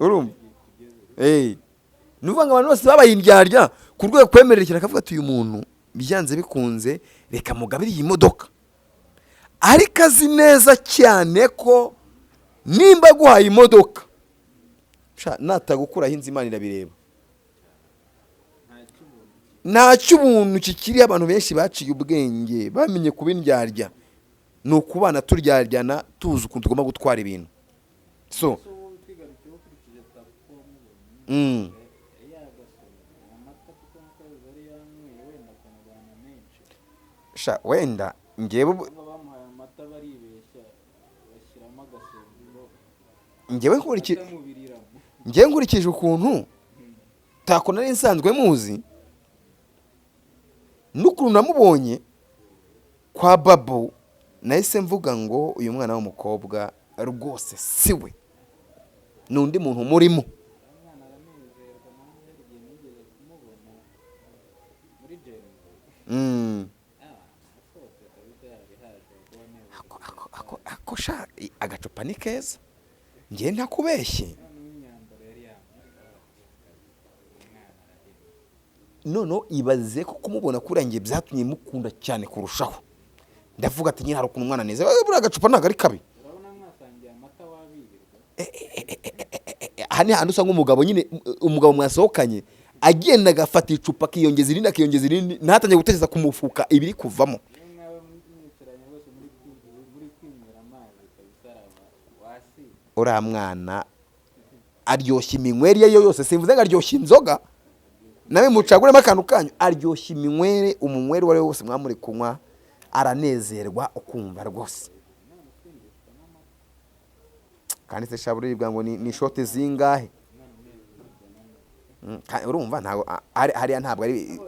Urumva nuvuga ngo abantu bose babaye indyarya ku rwego kwemerera ikintu, akavuga ati uyu muntu byanze bikunze reka mugabire iyi modoka, ariko azi neza cyane ko nimba aguhaye imodoka natagukuraho inzu Imana irabireba. Ntacyo ubuntu kikiri. Abantu benshi baciye ubwenge bamenye kuba indyarya, ni ukubana turyaryana tuzi ukuntu tugomba gutwara ibintu. So wenda ngewe nkurikije ukuntu tako nari nsanzwe muzi n'ukuntu namubonye kwa Babu, nahise mvuga ngo uyu mwana w'umukobwa rwose siwe, n'undi muntu murimo. Agacupa ni keza, ngiye ntakubeshye. Noneho ibaze ko kumubona kurangiye byatumye mukunda cyane kurushaho. Ndavuga ati nyine hari ukuntu umwana neza, buriya agacupa ntabwo ari kabi. Aha ni hantu usanga umugabo nyine, umugabo mwasohokanye agenda agafata icupa akiyongeza irindi ntatangiye gutekereza ku mufuka ibiri kuvamo. Uriya mwana aryoshya iminywere iyo yose, simvuze ngo aryoshya inzoga, nawe mucaguremo akantu kanyu, aryoshya iminywere. Umunywere uwo ari we wose mwamuri kunywa aranezerwa ukumva rwose. Kandi se shaburibwa ngo ni shoti zingahe? Urumva ntabwo hariya ntabwo ari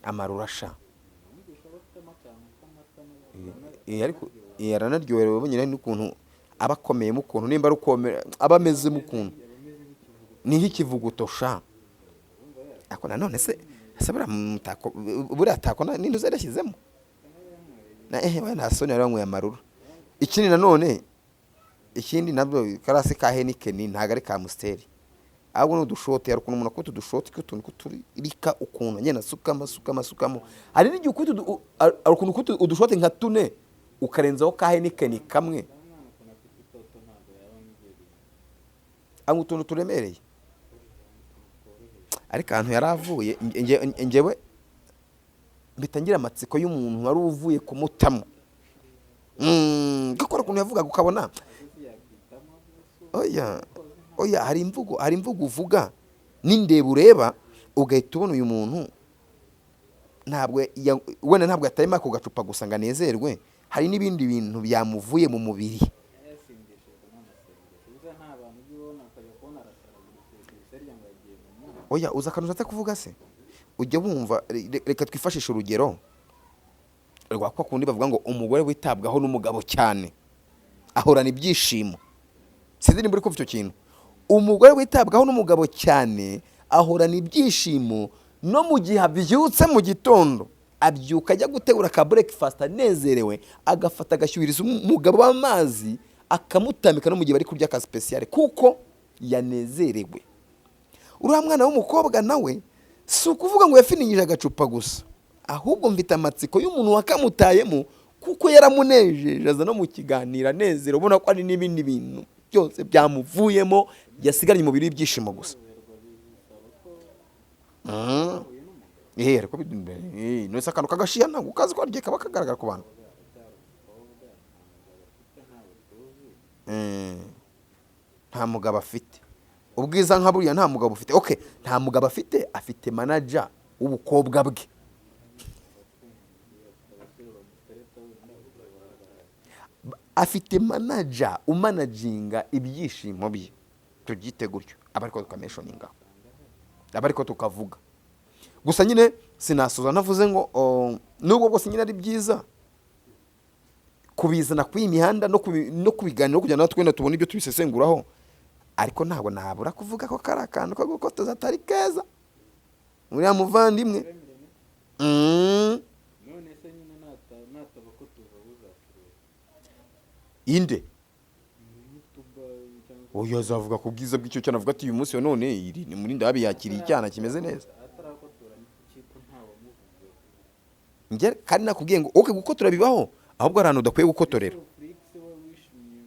amarurasha. Ariko yaranaryoherewe nyine n'ukuntu aba akomeye mu kuntu, nimba ari ukomera aba ameze mu kuntu ni nk'ikivuguto sha. Ako nanone se buriya tako n'indi uzarashyizemo nta soni yari wanyweye amarura. Ikindi nanone, ikindi nabyo karasi ka Heineken ntabwo ari ka Amstel, ahubwo ni udushote. Hari ukuntu umuntu akubita udushoti tw'utuntu kuturika ukuntu nyine asukamo. Hari n'igihe ukubita hari ukuntu ukubita udushote nka tune ukarenzaho kahenikeni kamwe, umwana ukuntu afite itoto ntabwo yaba amugeriye aho utuntu turemereye. Ariko ahantu yari avuye njyewe mpita ngira amatsiko y'umuntu wari uvuye kumutamo. Gukora ukuntu yavugaga ukabona yakwitamo oya hari imvugo uvuga n'indeba ureba ugahita ubona uyu muntu wenda ntabwo yatayemo ako gacupa gusa ngo anezerwe, hari n'ibindi bintu byamuvuye mu mubiri. yasindishijwe n'amasengesho uza nta bantu ujya ubona akajya kubona arasaragurisha isarya ngo yagiye mu mwana Oya uza akantu ate kuvuga se, ujya wumva reka twifashishe urugero rwa kwa kundi bavuga ngo umugore witabwaho n'umugabo cyane ahorana ibyishimo. Sinzi nimba uri kumva icyo kintu. Umugore witabwaho n'umugabo cyane ahorana ibyishimo, no mu gihe abyutse mu gitondo abyuka ajya gutegura ka breakfast anezerewe, agafata agashyuhiriza umugabo w'amazi akamutamika, no mu gihe bari kurya ka special kuko yanezerewe. Uriya mwana w'umukobwa nawe si ukuvuga ngo yafiningije agacupa gusa, ahubwo mfite amatsiko y'umuntu wakamutayemo kuko yaramunejeje, aza no mu kiganiro anezero, ubona ko ari n'ibindi bintu byose byamuvuyemo, yasigaranye umubiri w'ibyishimo gusa. Ariko nose akantu kagashiya ntabwo ukazi ko aryo kaba kagaragara ku bantu. Nta mugabo afite ubwiza nka buriya, nta mugabo ufite. Okay, nta mugabo afite, afite manager w'ubukobwa bwe. Afite manager umanaginga ibyishimo bye, tubyite gutyo, aba ariko tukamentioninga, aba ariko tukavuga gusa. Nyine sinasoza navuze ngo nubwo bwose nyine ari byiza kubizana kw'iyi mihanda no kubiganira kugira ngo twenda tubone ibyo tubisesenguraho, ariko ntabwo nabura kuvuga ko kari akantu ko gukotoza atari keza uriya muvandimwe. none se nyine nataba ko tuva buzacuruza Inde n'utuba cyangwa oya azavuga ku bwiza bw'icyo cyana, avuga ati uyu munsi wa none iri ni muri ndabi yakiriye icyana kimeze neza. atarakotora n'ikiko ntawamuvuzeho Nge kandi nakubwiye ngo okay gukotora bibaho, ahubwo hari ahantu udakwiye gukotorera. Felix we wishimiye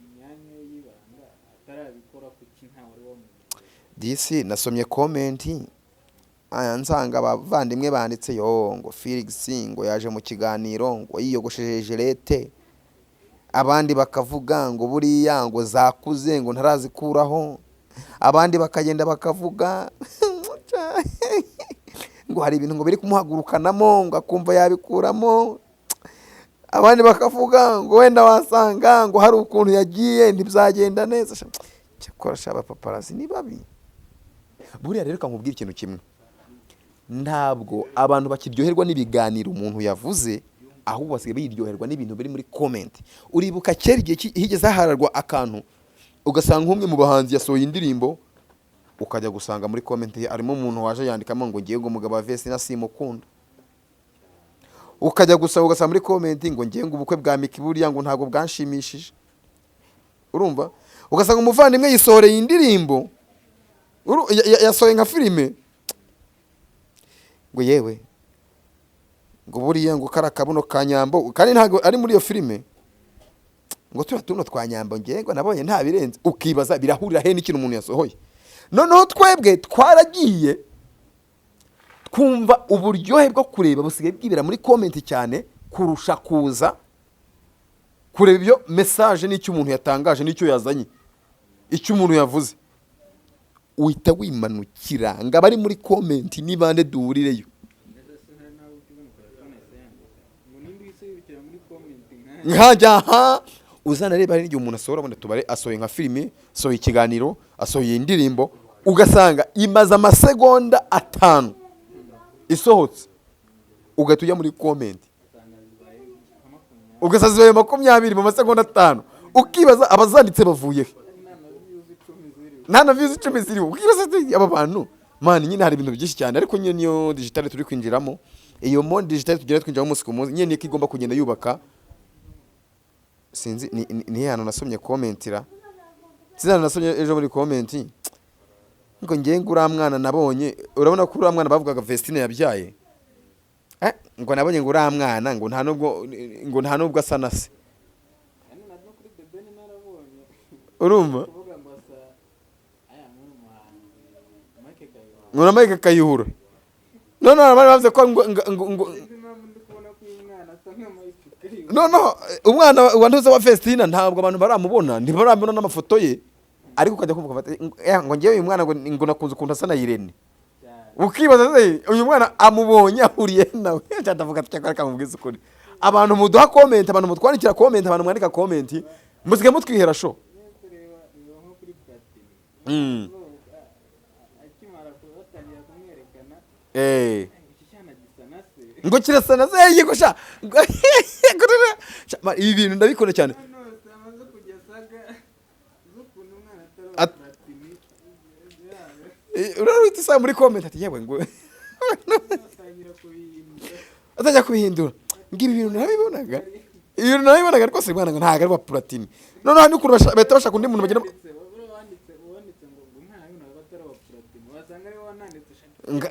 imyanya y'ibanga atarabikora kuki ntawe wari wamuvuzeho. Disi nasomye comment nsanga abavandimwe banditse ngo Felix ngo yaje mu kiganiro ngo yiyogosheje jerete, abandi bakavuga ngo buriya ngo zakuze ngo ntarazikuraho, abandi bakagenda bakavuga ngo hari ibintu ngo biri kumuhagurukanamo ngo akumva yabikuramo, abandi bakavuga ngo wenda wasanga ngo hari ukuntu yagiye ntibizagenda neza. Cyakora shaba paparazzi ni babi. Buriya rero kankubwira ikintu kimwe, ntabwo abantu bakiryoherwa n'ibiganiro umuntu yavuze, ahubwo basigaye biryoherwa n'ibintu biri muri comment. Uribuka kera igihe higeze hahararwa akantu ugasanga umwe mu bahanzi yasohoye indirimbo, ukajya gusanga muri comment harimo umuntu waje yandikamo ngo ngiye ngo umugabo wa Vestina simukunda, ukajya gusanga ugasanga muri comment ngo ngiye ngo ubukwe bwa Miki buriya ngo ntabwo bwanshimishije. Urumva, ugasanga umuvandimwe yisohoreye indirimbo yasohoye nka filime ngo yewe ngo buriya ngo kara kabuno ka Nyambo, kandi ntago ari muri iyo filime, ngo tura tuno twa Nyambo ngiye ngo nabonye nta birenze. Ukibaza birahurira he n'ikintu umuntu yasohoye. Noneho twebwe twaragiye twumva uburyohe bwo kureba busigaye bwibera muri comment cyane kurusha kuza kureba ibyo message n'icyo umuntu yatangaje n'icyo yazanye, icyo umuntu yavuze. Uhita wimanukira ngo abari muri comment nibande duhurireyo. Nkajya uzana reba hari igihe umuntu asohora wenda tubare asohoye nka filime, asohoye ikiganiro, asohoye indirimbo, ugasanga imaze amasegonda 5 isohotse, ugahita ujya muri comment ugasaza zibaye 20 mu masegonda 5, ukibaza abazanditse bavuye nta na views 10 ziriho. Ukibaza aba bantu man, nyine hari ibintu byinshi cyane, ariko nyine niyo digital turi kwinjiramo, iyo monde digital tugera twinjiramo umunsi ku munsi, nyine niko igomba kugenda yubaka. Sinzi ni hano nasomye commentira, sinzi nasomye ejo muri comment ngo ngiye ngo uriya mwana nabonye urabona ko uriya mwana bavugaga Vestine yabyaye ngo nabonye ngo uriya mwana ngo nta nubwo asa na se urumva ngo na Mike Kayihura none bari bavuze ko no umwana wanduze wa Vestine ntabwo abantu baramubona ntibarambona n'amafoto ye ariko ukajya kuvuga bati ngo ngiye uyu mwana ngo nakunze ukuntu asa na Irene ukibaza uyu mwana amubonye ahuriye nawe cyatavuga ati cyakora kamubwiza ukuri abantu muduha comment abantu mutwandikira comment abantu mwandika comment musige mutwihera sho ngo kirasa na se yego sha ibi bintu ndabikora cyane urarwita isa muri comment ati yewe ngo atajya kubihindura ngibi bintu nabibonaga rwose mwana ngo ntago ari wa platini noneho ni ukuntu bahita bashaka undi muntu bagira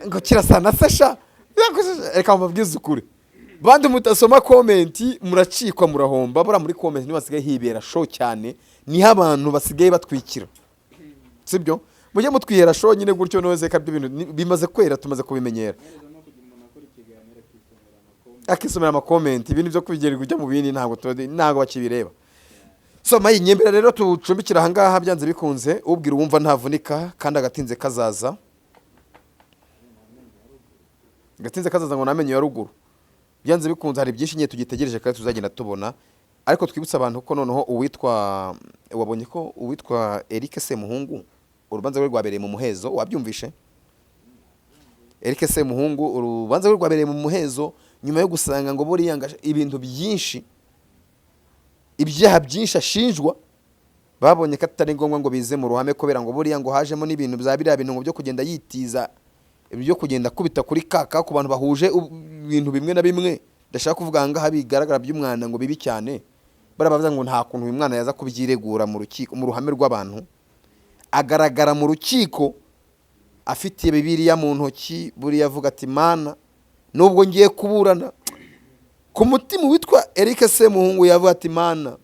ngo kirasa na se sha reka mubabwize ukuri bandi mutasoma comment muracikwa murahomba bura muri comment ni basigaye hibera show cyane niho abantu basigaye batwikira sibyo mujye mutwihera show nyine gutyo noze kabyo ibintu bimaze kwera tumaze kubimenyera akisomera ama comment ibintu byo kubigerera ujya mu bindi ntago bakibireba so mayi nyembera rero tucumbikira ahangaha byanze bikunze ubwira wumva ntavunika kandi agatinze kazaza ngo namenye ya ruguru byanze bikunze hari byinshi nye tugitegereje kandi tuzagenda tubona ariko twibutsa abantu ko noneho wabonye ko uwitwa Eric Semuhungu urubanza rwe rwabereye mu muhezo wabyumvishe Eric Semuhungu urubanza rwe rwabereye mu muhezo nyuma yo gusanga ngo buri yanga ibintu byinshi ibyaha byinshi ashinjwa babonye ko atari ngombwa ngo bize mu ruhame kubera ngo buri yango hajemo n'ibintu bya bintu byo kugenda yitiza ibyo kugenda kubita kuri kaka ku bantu bahuje ibintu bimwe na bimwe ndashaka kuvuga ngaha bigaragara by'umwana ngo bibi cyane barabavuga ngo nta kuntu uyu mwana yaza kubyiregura mu rukiko mu ruhame rw'abantu agaragara mu rukiko afite Bibiliya mu ntoki buri yavuga ati mana nubwo ngiye kuburana ku mutima witwa Eric Semuhungu yavuga ati mana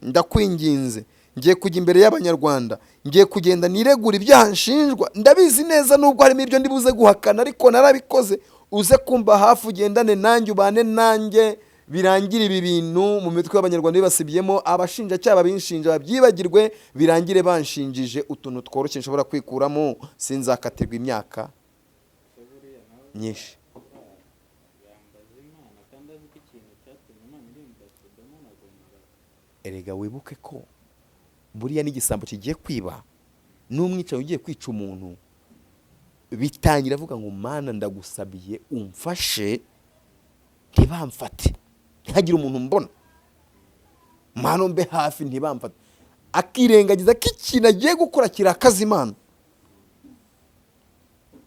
ndakwinginze ngiye kujya imbere y'abanyarwanda ngiye kugenda niregura ibyaha nshinjwa ndabizi neza nubwo harimo ibyo ndibuze guhakana ariko narabikoze uze kumba hafi ugendane nanjye ubane nanjye birangire ibi bintu mu mitwe y'abanyarwanda bibasibyemo abashinjacyaha binshinja babyibagirwe birangire banshinjije utuntu tworoshye nshobora kwikuramo sinzakatirwa imyaka nyinshi erega wibuke ko buriya n'igisambo kigiye kwiba n'umwicaye ugiye kwica umuntu bitangira avuga ngo mana ndagusabiye umfashe ntibamfate ntihagire umuntu mbona mana mbe hafi ntibamfate akirengagiza ko ikintu agiye gukora kirakaza Imana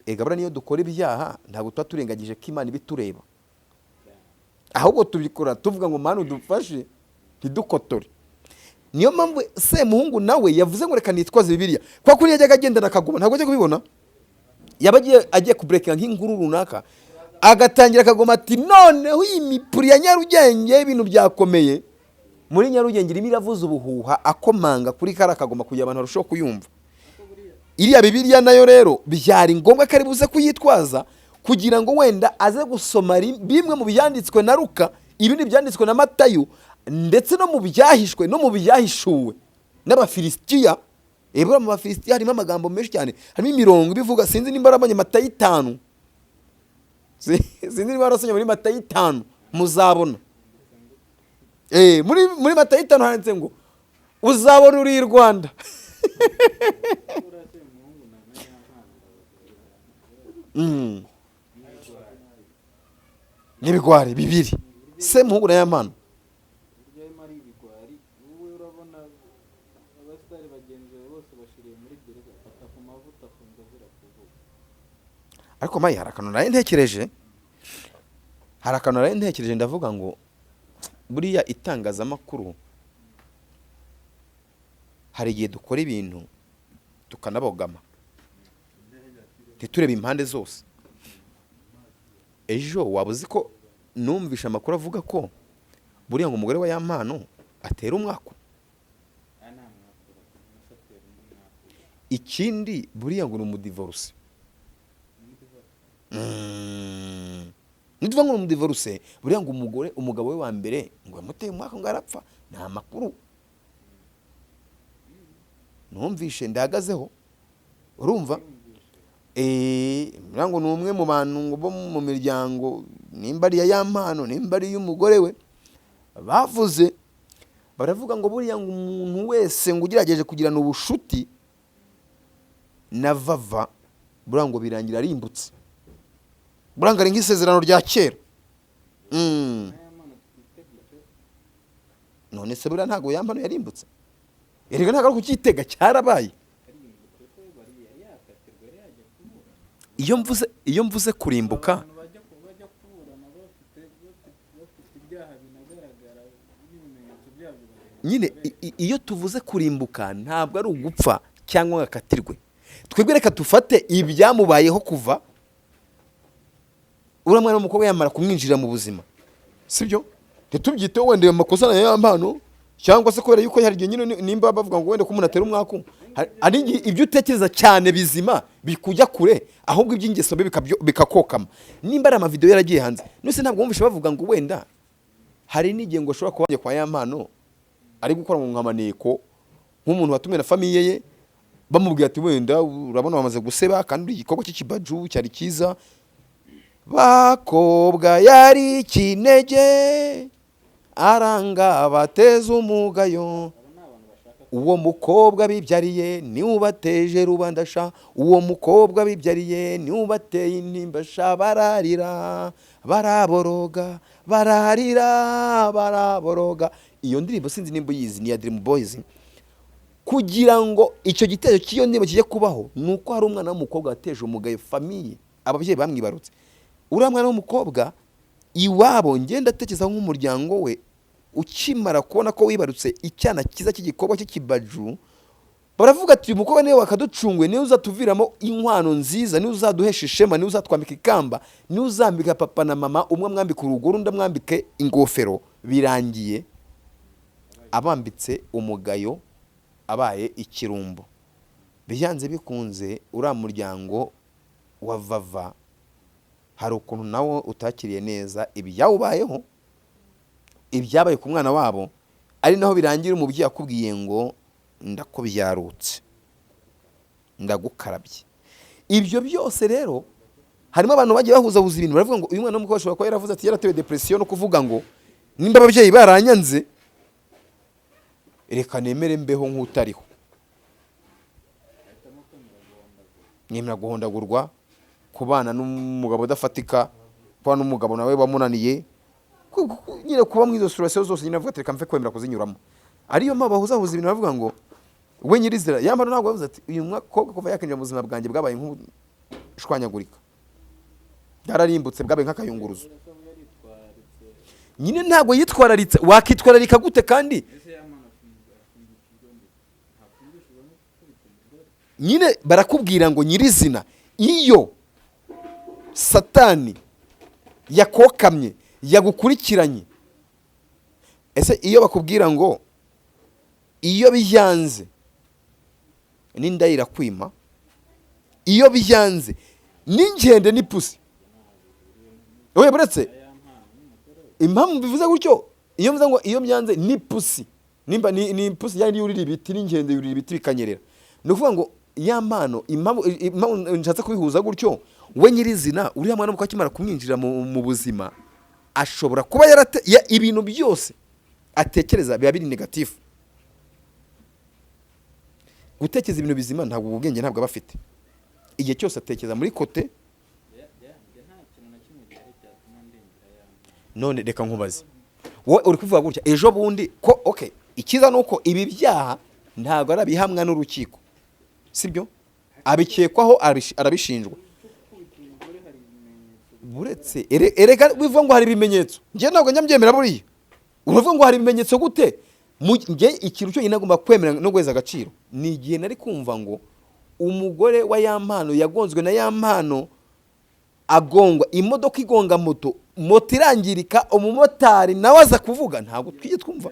buriya niyo dukora ibyaha ntabwo tuba turengagije ko Imana ibitureba ahubwo tubikora tuvuga ngo mana udufashe ntidukotore niyo mpamvu Semuhungu nawe yavuze ngo reka nitwaze Bibiliya kwa kuri yajyaga agendana akagoma ntabwo ajya kubibona yaba agiye kubrekinga nk'inkuru runaka agatangira akagoma ati noneho iyi mipuri ya Nyarugenge ibintu byakomeye muri Nyarugenge irimo iravuza ubuhuha akomanga kuri kara akagoma kugira abantu barushaho kuyumva iriya Bibiliya nayo rero byari ngombwa ko ari buze kuyitwaza kugira ngo wenda aze gusoma bimwe mu byanditswe na Luka ibindi byanditswe na Matayo ndetse no mu byahishwe no mu byahishuwe n'abafilisitiya ebura mu bafilisitiya harimo amagambo menshi cyane harimo imirongo bivuga sinzi nimba arabanye Matayo 5 sinzi nimba arasonye muri Matayo 5 muzabona muri Matayo 5 handitse ngo uzabona uri i Rwanda n'ibigwari bibiri Semuhungu na Yamana ariko mayi hari akantu nari ntekereje ndavuga ngo buriya itangazamakuru hari igihe dukora ibintu tukanabogama ntiturebe impande zose. Ejo waba uzi ko numvisha amakuru avuga ko buriya ngo umugore wa Yampano atera umwaka. Ikindi buriya ngo ni umudivorce. Nituvuga ngo ni umudivorce, buriya ngo umugabo we wa mbere ngo yamuteye umwaka ngo arapfa. Nta makuru numvishe ndahagazeho, urumva. Ngo ni umwe mu bantu ngo bo mu miryango, nimba ari ya Yampano nimba ari y'umugore we, bavuze baravuga ngo buriya ngo umuntu wese ngo ugerageje kugirana ubushuti na Vava buriya ngo birangira arimbutse, buriya ngo ari nk'isezerano rya kera. None se buriya ntabwo Yampano yarimbutse? Erega ntabwo ari kukitega, cyarabaye. Iyo mvuze kurimbuka, nyine iyo tuvuze kurimbuka ntabwo ari ugupfa cyangwa ngakatirwe. Twebwe reka dufate ibyamubayeho kuva uriya mwana w'umukobwa yamara kumwinjira mu buzima, sibyo? Ntitubyiteho wenda ayo makosa na Yampano, cyangwa se kubera yuko hari igihe nyine nimba bavuga ngo wenda ko umuntu atera umwaku, hari ibyo utekereza cyane bizima bikujya kure, ahubwo iby'ingeso be bikakokama. Nimba ari amavideo yaragiye hanze, nose ntabwo wumvisha bavuga ngo wenda hari n'igihe ngo ashobora kuba kwa Yampano ari gukora mu nkamaneko nk'umuntu watumwe na famiye ye, bamubwiye ati wenda urabona bamaze guseba kandi igikorwa cy'ikibaju cyari cyiza, bakobwa yari kinege aranga bateza umugayo, uwo mukobwa bibyariye ni ubateje rubandasha, uwo mukobwa bibyariye ni ubateye intimbasha, bararira baraboroga bararira baraboroga. Iyo ndirimbo sinzi nimba yizi, ni ya Dream Boys. Kugira ngo icyo gitezo cy'iyo ndirimbo kijye kubaho, nuko hari umwana w'umukobwa wateje umugayo famiye, ababyeyi bamwibarutse. Uriya mwana w'umukobwa iwabo ngenda atekereza nk'umuryango we, ukimara kubona ko wibarutse icyana cyiza cy'igikorwa cy'ikibaju, baravuga ati uyu mukobwa niwe wakaducungwe, niwe uzatuviramo inkwano nziza, niwe uzaduhesha ishema, niwe uzatwambika ikamba, niwe uzambika papa na mama, umwe mwambika uruguru undi mwambike ingofero. Birangiye abambitse umugayo, abaye ikirumbo. Biyanze bikunze uriya muryango wa Vava hari ukuntu nawo utakiriye neza ibyawubayeho, ibyabaye ku mwana wabo, ari naho birangira umubyeyi akubwiye ngo ndakubyarutse ndagukarabye. Ibyo byose rero harimo abantu bagiye bahuzahuza ibintu, baravuga ngo uyu mwana w'umukobwa ashobora kuba yaravuze ati yaratewe depression, no kuvuga ngo nimba ababyeyi baranyanze reka nemere mbeho nk'utariho, nyemera guhondagurwa, kubana n'umugabo udafatika, kubana n'umugabo nawe wamunaniye, nyine kuba mu izo situation zose nyine avuga ati reka mve kwemera kuzinyuramo. Ariyo mpamvu bahuzahuza ibintu baravuga ngo we nyirizira Yampano ntabwo yavuze ati uyu mwakobwa kuva yakinjira mu buzima bwanjye bwabaye nk'ushwanyagurika, yararimbutse bwabaye nk'akayunguruzo. Nyine ntabwo yitwararitse. Wakitwararika gute kandi nyine barakubwira ngo nyirizina iyo Satani yakokamye yagukurikiranye, ese iyo bakubwira ngo iyo byanze n'inda irakwima, iyo byanze n'ingende n'ipusi, oya buretse impamvu bivuze gutyo, iyo mvuze ngo iyo byanze n'ipusi, nimba ni pusi yandi yurira ibiti n'ingende yurira ibiti bikanyerera, no kuvuga ngo Yampano impamvu nshatse kubihuza gutyo, we nyirizina uriya mwana muko akimara kumwinjira mu buzima ashobora kuba ibintu byose atekereza biba biri negative. Gutekereza ibintu bizima ntabwo ubwenge ntabwo abafite, igihe cyose atekereza muri kote. None reka nkubaze, wowe uri kuvuga gutya ejo bundi ko okay, ikiza nuko ibi byaha ntabwo arabihamwa n'urukiko, sibyo? Abikekwaho arabishinjwa. Buretse erega bivuga ngo hari ibimenyetso, ngiye ntabwo nyambyemera buriya. Uravuga ngo hari ibimenyetso gute? Ngiye ikintu cyo nyine agomba kwemera no gweza agaciro, ni igihe nari kumva ngo umugore wa ya mpano yagonzwe na ya mpano, agongwa imodoka igonga moto, moto irangirika, umumotari nawe aza kuvuga, ntabwo twige twumva.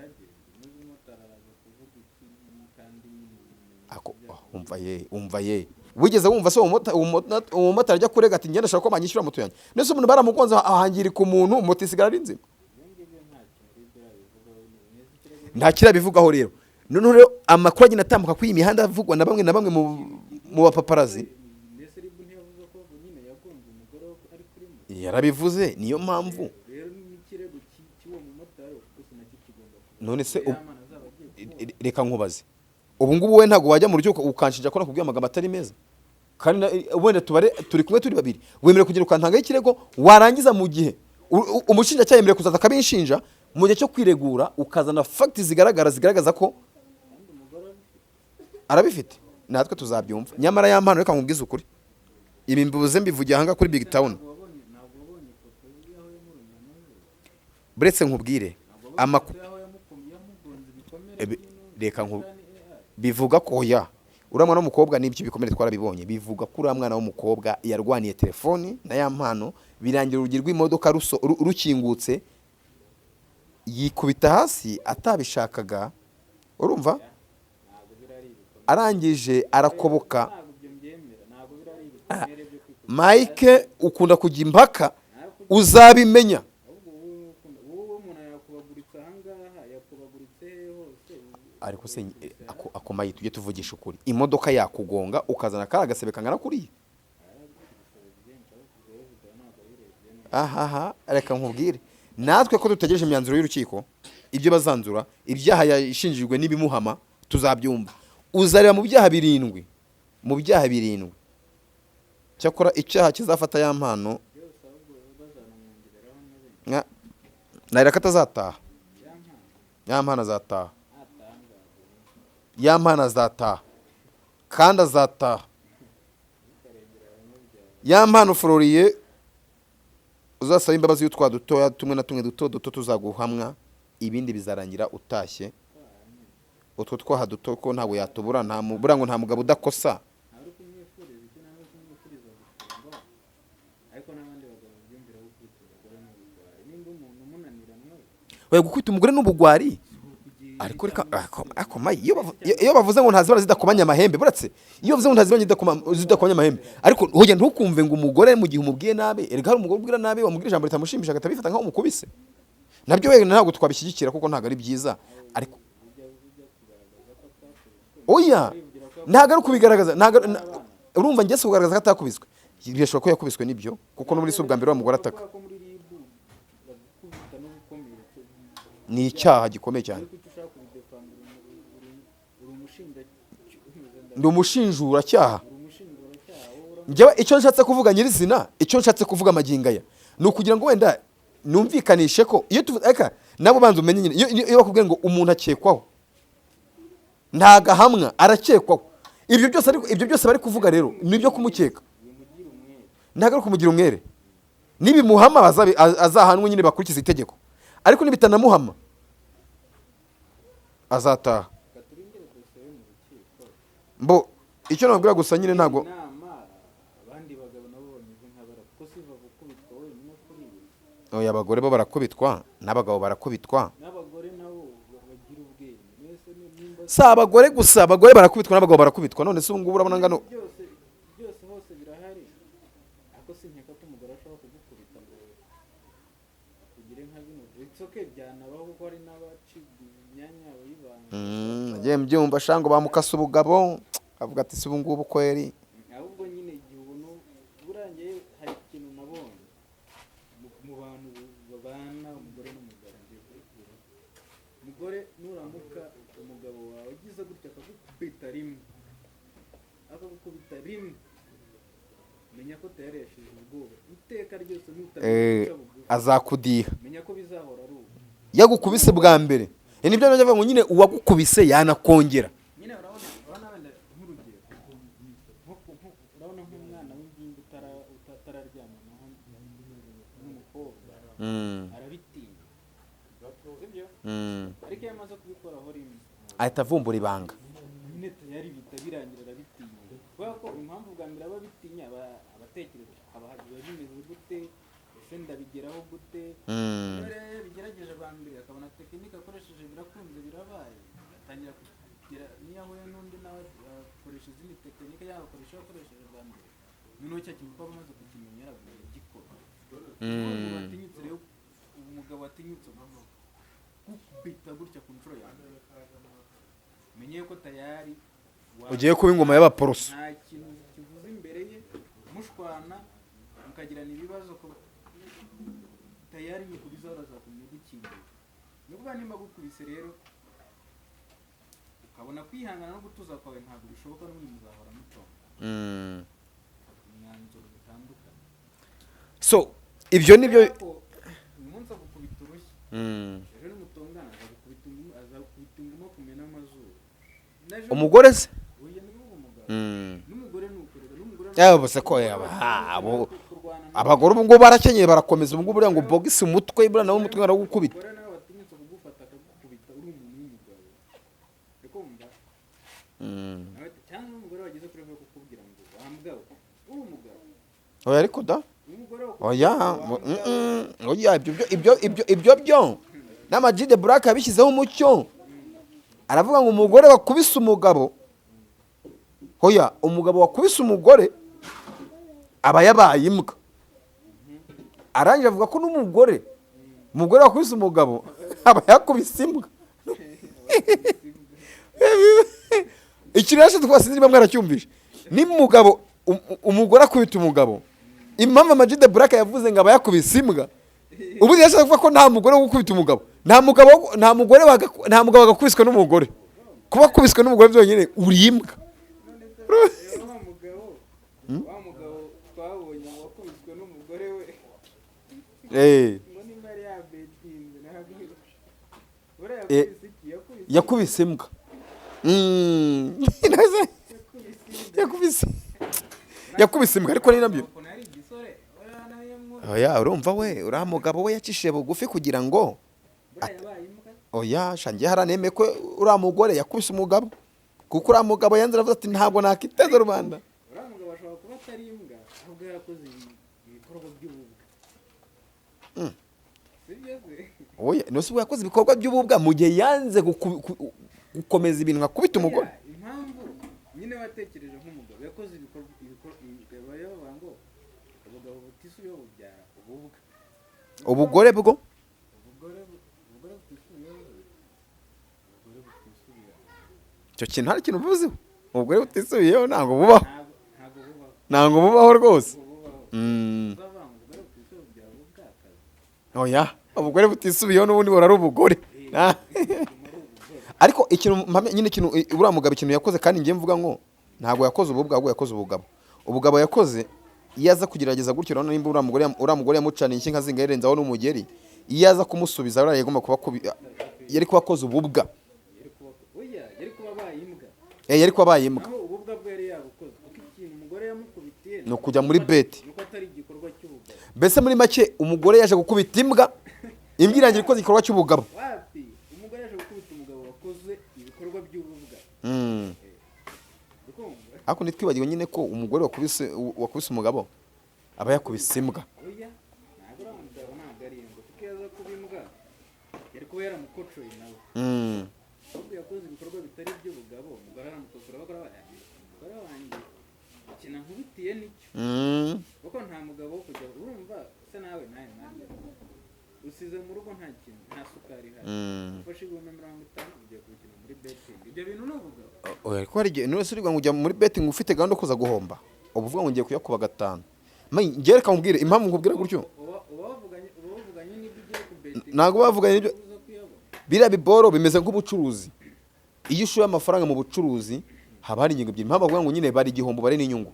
umva ye wigeze wumva se umumotari ajya kurega ati ngenda ashaka ko banyishyura moto yanjye? Nese umuntu baramugonze ahangirika umuntu, moto isigara ari nzima. Nta kirabivugaho rero. None rero amakuru agenda atambuka kuri iyi mihanda avugwa na bamwe mu bapaparazi, yarabivuze. Niyo mpamvu none se reka nkubaze, ubu ngubu we ntabwo wajya mu rukiko ukanshinja ko nakubwiye amagambo atari meza? Kandi wenda turi kumwe turi babiri, wemerewe kugira ukantangaho ikirego, warangiza mu gihe umushinjacyaha yemerewe kuzaza akabinshinja, mu gihe cyo kwiregura ukazana fagiti zigaragaza ko arabifite, natwe tuzabyumva. Nyamara ya mpano reka nkubwize ukuri, ibi mbivuze mbivugiye ahanga kuri Big Town. Buretse nkubwire reka bivuga ko ya uriya mwana w'umukobwa n'ibyo bikomere twarabibonye, bivuga ko uriya mwana w'umukobwa yarwaniye telefoni na ya mpano, birangira urugi rw'imodoka rukingutse, yikubita hasi atabishakaga, urumva, arangije arakoboka. Mike ukunda kujya impaka, uzabimenya. Ariko se akomaye tujye tuvugisha ukuri, imodoka yakugonga ukazana kari agasebe kangana kuriya? Ahaha, reka nkubwire, natwe ko dutegereje imyanzuro y'urukiko, ibyo bazanzura, ibyaha yashinjijwe n'ibimuhama tuzabyumva. Uzareba mu byaha 7, mu byaha 7 cyakora icyaha kizafata ya mpano nareka atazataha. Ya mpano azataha, ya mpano azataha kandi azataha. Ya mpano Floriye uzasaba imbabazi y'utwa dutoya tumwe na tumwe duto tuzaguhamwa, ibindi bizarangira utashye. Utwo twaha duto ko ntabwo yatubura, nta mubura ngo nta mugabo udakosa. Oya, gukubita umugore n'ubugwari, ariko reka akomaye iyo bavuze ngo ntazibara zidakomanya amahembe, buretse iyo bavuze ngo ntazibara zidakomanya amahembe, ariko hoye ntukumve ngo umugore mu gihe umubwiye nabi, erega hari umugore ubwira nabi wamubwira ijambo ritamushimisha agatabifata nkaho umukubise. Nabyo we ntabwo twabishyigikira kuko ntabwo ari byiza, ariko oya ntabwo ari kubigaragaza, urumva njye se kugaragaza ko atakubiswe, birashobora ko yakubiswe nibyo, kuko no muri subwa mbere wa mugore ataka. Ni icyaha gikomeye cyane. Ndi umushinjura cyaha. Njyewe icyo nshatse kuvuga nyirizina, icyo nshatse kuvuga amagingaya ni ukugira ngo wenda numvikanishe ko iyo eka nabo banza umenye nyine, iyo bakubwiye ngo umuntu akekwaho ntagahamwa, arakekwaho, ibyo byose bari kuvuga rero nibyo kumukeka, ntago ari kumugira umwere. Nibimuhama azahanwe nyine bakurikiza itegeko, ariko nibitanamuhama azataha. Mbo icyo nabwira gusa nyine ntago oya, abagore bo barakubitwa n'abagabo barakubitwa, si abagore gusa, abagore barakubitwa n'abagabo barakubitwa. None se ubu ngubu urabona ngano byose hose birahari, ariko sinkeka ko umugore ashobora kugukubita ngo ugire nka bino. Itsoke byanabaho kuko hari n'abacibwa imyanya y'ibanga. Ngiye mbyumva shango bamukasa ubugabo, avuga ati si ubu ngubu kweri. Ahubwo nyine igihe ubuntu burangiye, hari ikintu nabonye mu bantu babana, umugore n'umugabo. Umugore nuramuka umugabo wawe agize gutya akagukubita rimwe, menya ko tayaresheje ubwoba iteka ryose, n'utabica bugufi azakudiha, menya ko bizahora ari ubu. yagukubise bwa mbere, nibyo navuga ngo nyine uwagukubise yanakongera. Nyine urabona wenda nk'urugero, urabona nk'umwana w'ingimbi utararyama n'umukobwa, arabitinya, sibyo? Ariko iyo amaze kubikoraho rimwe ahita avumbura ibanga. nyine tayari bihita birangira, arabitinya. kubera ko impamvu bwa mbere aba bitinya abatekereza haba biba bimeze gute, ese ndabigeraho gute. Rero bigerageje bwa mbere akabona tekinike akoresheje birakunze birabaye, atangira kugira niyo ahuye n'undi nawe akoresha izindi tekinike yakoresha akoresheje bwa mbere, noneho cya kintu kuba amaze kukimenya yaravuye gikora. Watinyutse rero umugabo watinyutse gukubita gutya ku nshuro ya mbere, menye ko tayari ugiye kuba ingoma y'abaporoso. nta kintu kivuze imbere ye, mushwana mukagirana ibibazo tayari nyikubiza urazakumenya gukingira. Nubwo nimba gukubise rero ukabona kwihangana no gutuza kwawe ntabwo bishoboka, n'ubundi muzahora mutonda imyanzuro bitandukanye. So ibyo nibyo uyu munsi agukubita urushyi, ejo nimutongana azagukubita inguma kumena amazuru. umugore se Oya ni umugabo n'umugore nukorera n'umugore yabo se ko abagore ubu ngubu barakenyeye barakomeza, ubu ngubu buriya ngo bogisi umutwe buriya nawe umutwe baragukubita. umugore nawe watinyutse kugufata akagukubita uri umuntu w'umugabo, ukumva nawe cyangwa n'umugore wageze kuri we kukubwira ngo wambwawe uri umugabo. Oya ariko da Umugore oya ibyo byo n'amajide buraka yabishyizeho umucyo, aravuga ngo umugore wakubise umugabo, oya umugabo wakubise umugore aba yabaye imbwa. Arangije avuga ko n'umugore wakubise umugabo aba yakubise imbwa. Ikintu rero twese niba mwaracyumvise, niba umugore akubita umugabo, impamvu amajide buraka yavuze ngo aba yakubise imbwa, ubu yashaka kuvuga ko nta mugore wo gukubita umugabo, nta mugabo wagakubiswe n'umugore. Kuba akubiswe n'umugore byonyine uri imbwa. wa mugabo twabonye wakubiswe n'umugore we ngo nimba yari yabetinze ntabwo yakubise imbwa. yakubise imbwa ariko ni nabyo. Oya urumva we uriya mugabo we yacishije bugufi kugira ngo oya shangiye haranemeye ko uriya mugore yakubise umugabo, kuko uriya mugabo yanze aravuze ati ntabwo nakiteza rubanda. uriya mugabo ashobora kuba atari imbwa ahubwo yarakoze ibikorwa by'ububwa. sibyo se? Oya nose ubwo yakoze ibikorwa by'ububwa mu gihe yanze gukomeza ibintu nka kubita umugore. Impamvu nyine watekereje nk'umugabo yakoze ibikorwa bavuga ngo ubugabo butisubiyeho bubyara ububwa. Ubugore bwo icyo kintu hari ikintu uvuzeho, ubugore butisubiyeho ntabwo bubaho, ntabwo bubaho rwose. Oya ubugore butisubiyeho n'ubundi bora ari ubugore. Ariko nyine ikintu uriya mugabo ikintu yakoze, kandi ngiye mvuga ngo ntabwo yakoze ububwa ahubwo yakoze ubugabo. Ubugabo yakoze iyo aza kugerageza gutyo, urabona nimba uriya mugore yamucaniye inshyi zinga yarenzaho n'umugeri, iyo aza kumusubiza uriya yagomba kuba yari kuba akoze ububwa. Yari kuba abaye imbwa. Ububwa bwe yari yabukoze kuko ikintu umugore yamukubitiye ni ukujya muri beti. nuko atari igikorwa cy'ubugabo. Mbese muri make umugore yaje gukubita imbwa, imbwa irangira ikoze igikorwa cy'ubugabo. Wapi umugore yaje gukubita umugabo wakoze ibikorwa by'ububwa. Ariko ntitwibagiwe nyine ko umugore wakubise umugabo aba yakubise imbwa. Oya ntabwo uriya mugabo ntabwo ari imbwa, kuko iyo aza kuba imbwa yari kuba yaramukocoye nawe. ahubwo yakoze ibikorwa bitari iby'ubugabo, umugore aramukosora bakora umugore wanjye ikintu nkubitiye nicyo. kuko nta mugabo wo kujya urumva se nawe usize mu rugo nta kintu, nta sukari ihari, ufashe 50,000 ugiye kubikina muri betting. Ibyo bintu ni ubugabo. Oya ariko hari igihe none se uriga ngo ujya muri betting ufite gahunda yo kuza guhomba, ubu uvuga ngo ngiye kuyakuba 5. Ngiye reka nkubwire impamvu nkubwira gutyo. uba wavuganye n'ibyo ugiye ku betting. Ntabwo bavuganye n'ibyo. Biriya biboro bimeze nk'ubucuruzi. Iyo ushoye amafaranga mu bucuruzi haba hari ingingo ebyiri. Impamvu bavuga ngo nyine bari igihombo bari n'inyungu.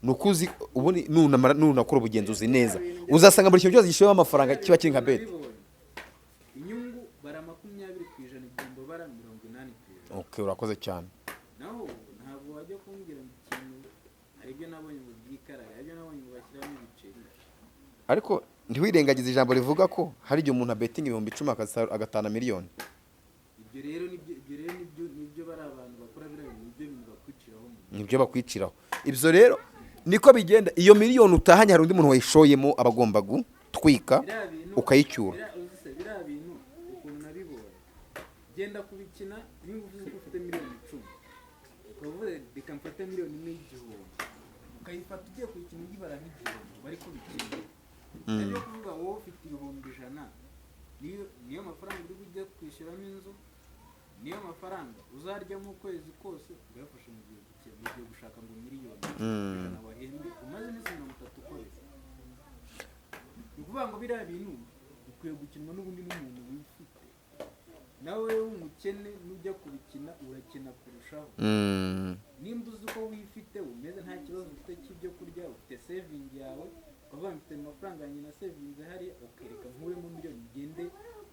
Nukuzi ubundi nunakora ubugenzuzi neza, uzasanga buri kintu cyose gishoyeho amafaranga kiba kiri nka beti. Inyungu bara 20%, igihombo bara 80%. Okay, urakoze cyane. Naho ntabwo wajya kumbwira ikintu hari ibyo nabonye mu byikarara, ibyo nabonye bashyiramo ibiceri. Ariko ntiwirengagize ijambo rivuga ko hari igihe umuntu abetinga 10,000 agatana miliyoni. Ibyo rero nibyo bari abantu bakora biriya nibyo bintu bakwiciraho. Nibyo bakwiciraho. ibyo rero niko bigenda. Iyo miliyoni utahanye hari undi muntu wayishoyemo aba agomba gutwika ukayicyura. biriya bintu ukuntu nabibonye genda kubikina niba uvuze ko ufite miliyoni 10 ukavuga reka mfate miliyoni 1 ukayifata ugiye kuyikina ugibara nk'igihumbi bari kubikina niyo kuvuga wowe ufite ibihumbi 100 niyo mafaranga uri kujya kwishyuramo inzu, niyo mafaranga uzarya mu kwezi kose ugafasha mu gihe gushaka ngo miliyoni wahembe umaze iminsi 30 ukorera. Ni ukuvuga ngo biriya bintu bikwiye gukinwa n'ubundi n'umuntu wifite, nawe w'umukene nujya kubikina urakina kurushaho. Nimba uzi uko wifite umeze nta kibazo ufite cy'ibyo kurya, ufite saving yawe ukavuga mfite amafaranga yanjye na savings hariya, ukereka nkuremo miliyoni ngende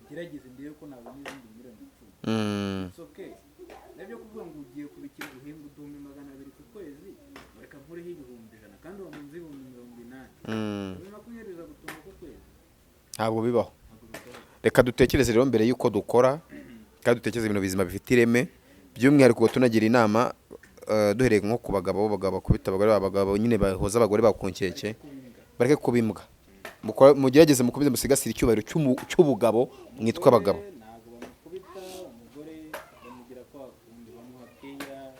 gerageze ndebe ko nabona izindi miliyoni 10. It's okay. Nabyo kuvuga ngo ugiye kubikina uhembwa 200,000 ku kwezi, reka nkureho 100,000 kandi wamunze 80,000. 20 gutunga ku kwezi ntabwo bibaho. Reka dutekereze rero mbere yuko dukora, kandi dutekereze ibintu bizima bifite ireme, by'umwihariko tunagira inama duhereye nko ku bagabo bakubita abagabo nyine bahoza abagore bakunkeke, bareke kubimbwa. Mugerageze mukomeze musigasira icyubahiro cy'ubugabo mwitwa abagabo. ntabwo bamukubita umugore bamugira ko akunda bamuha keya.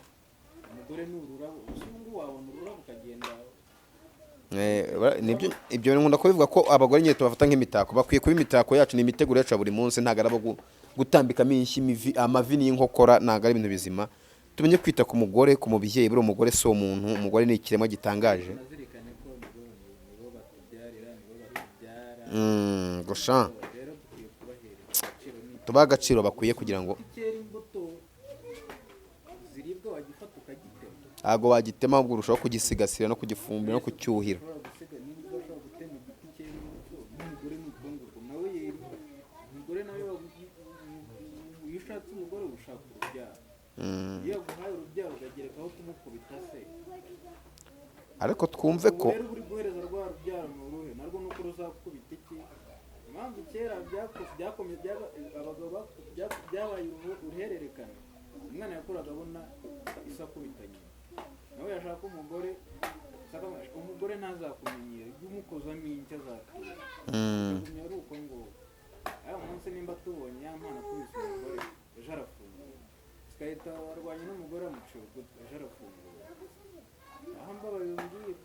Umugore ni ururabo, usungu wabona ururabo ukagenda. Ibyo nkunda kubivuga ko abagore nyine tubafata nk'imitako, bakwiye kuba imitako yacu, ni imiteguro yacu buri munsi, ntabwo ari abo gutambikamo amavi n'inkokora, ntabwo ari ibintu bizima. Tumenye kwita ku mugore, ku mubyeyi. Buri umugore si umuntu, umugore ni ikiremwa gitangaje. Nazirikane ko nibo batubyarira, nibo barubyara. Gusha Rero dukwiye kubahereza agaciro tubaha agaciro bakwiye kugira ngo ikera imbuto ziribwa wagifata ukagitema. ntabwo wagitema, ahubwo urushaho kugisigasira no kugifumbira no kucyuhira. Ushobora gusiga niba udashobora gutema igiti cyera imbuto, n'umugore ni utwungurwa nawe yeri. Umugore nawe iyo ushatse umugore ushaka urubyaro, iyo aguhaye urubyaro ukagerekaho kumukubita se. Ariko twumve ko rero uri guhereza rwa rubyaro ni uruhe, narwo nuko ruzakubita iki. Impamvu kera byakomye abagabo byabaye uruhererekane, umwana yakoraga abona isakubita nyina, nawe yashaka umugore ntazakumenyera, ujye umukozamo inshya zatura. Kugumya ari uko ngo aya munsi nimba tubonye ya mpano akubise umugore ejo arafungura, zigahita warwanya n'umugore amuciye ugutwi ejo arafungura. Aha mbabaye umbwira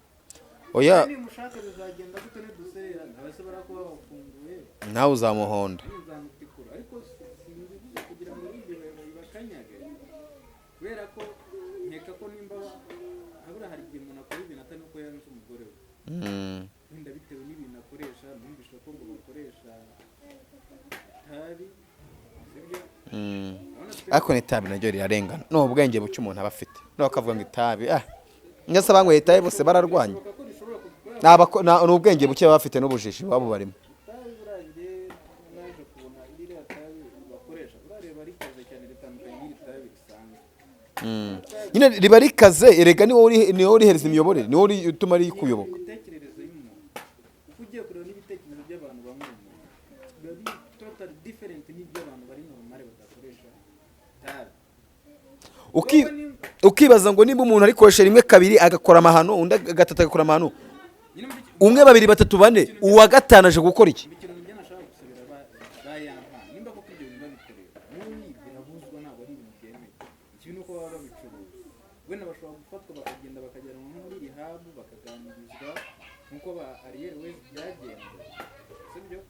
oya nimushaka bizagenda gute niduserera abase barakuba bafunguye nawe uzamuhonda. nzamutikura, ariko sinzibuze kugira ngo ibakanyage, kubera ko nkeka ko nimba habura hari igihe umuntu akora ibintu atari uko yanze umugore we, wenda bitewe n'ibintu akoresha. Numvise ko ngo bakoresha itabi, sibyo? Ariko n'itabi naryo rirarengana, ni ubwenge buke umuntu aba afite. Bakavuga ngo itabi ngese abanyweye itabi bose bararwanya, ni ubwenge buke baba bafite n'ubujiji wabo barimo. itabi burangiye naje kubona iriya tabi bakoresha urareba rikaze cyane, ritandukanye n'iri tabi risanzwe. Nyine riba rikaze, erega niwo rihereza imiyoborere, niwo utuma rikuyoboka. Imitekerereze y'umuntu, uko ugiye kureba n'ibitekerezo by'abantu bamwe biba biri totally different n'iby'abantu bari normale badakoresha itabi. Ukibaza ngo niba umuntu arikoresha rimwe kabiri agakora amahano, undi gatatu agakora amahano, umwe babiri batatu bane, uwa gatanu aje gukora iki? Imikino njye nashaka gusabira bayampa nimba koko ibyo bintu babikorera n'ubu birabuzwa, ntabwo ari ibintu byemewe. Ikibi ni uko baba babicuruza, wenda bashobora gufatwa bakagenda bakajyanwa nko muri rehab bakaganirizwa nk'uko ba Ariel West byagenze, sibyo?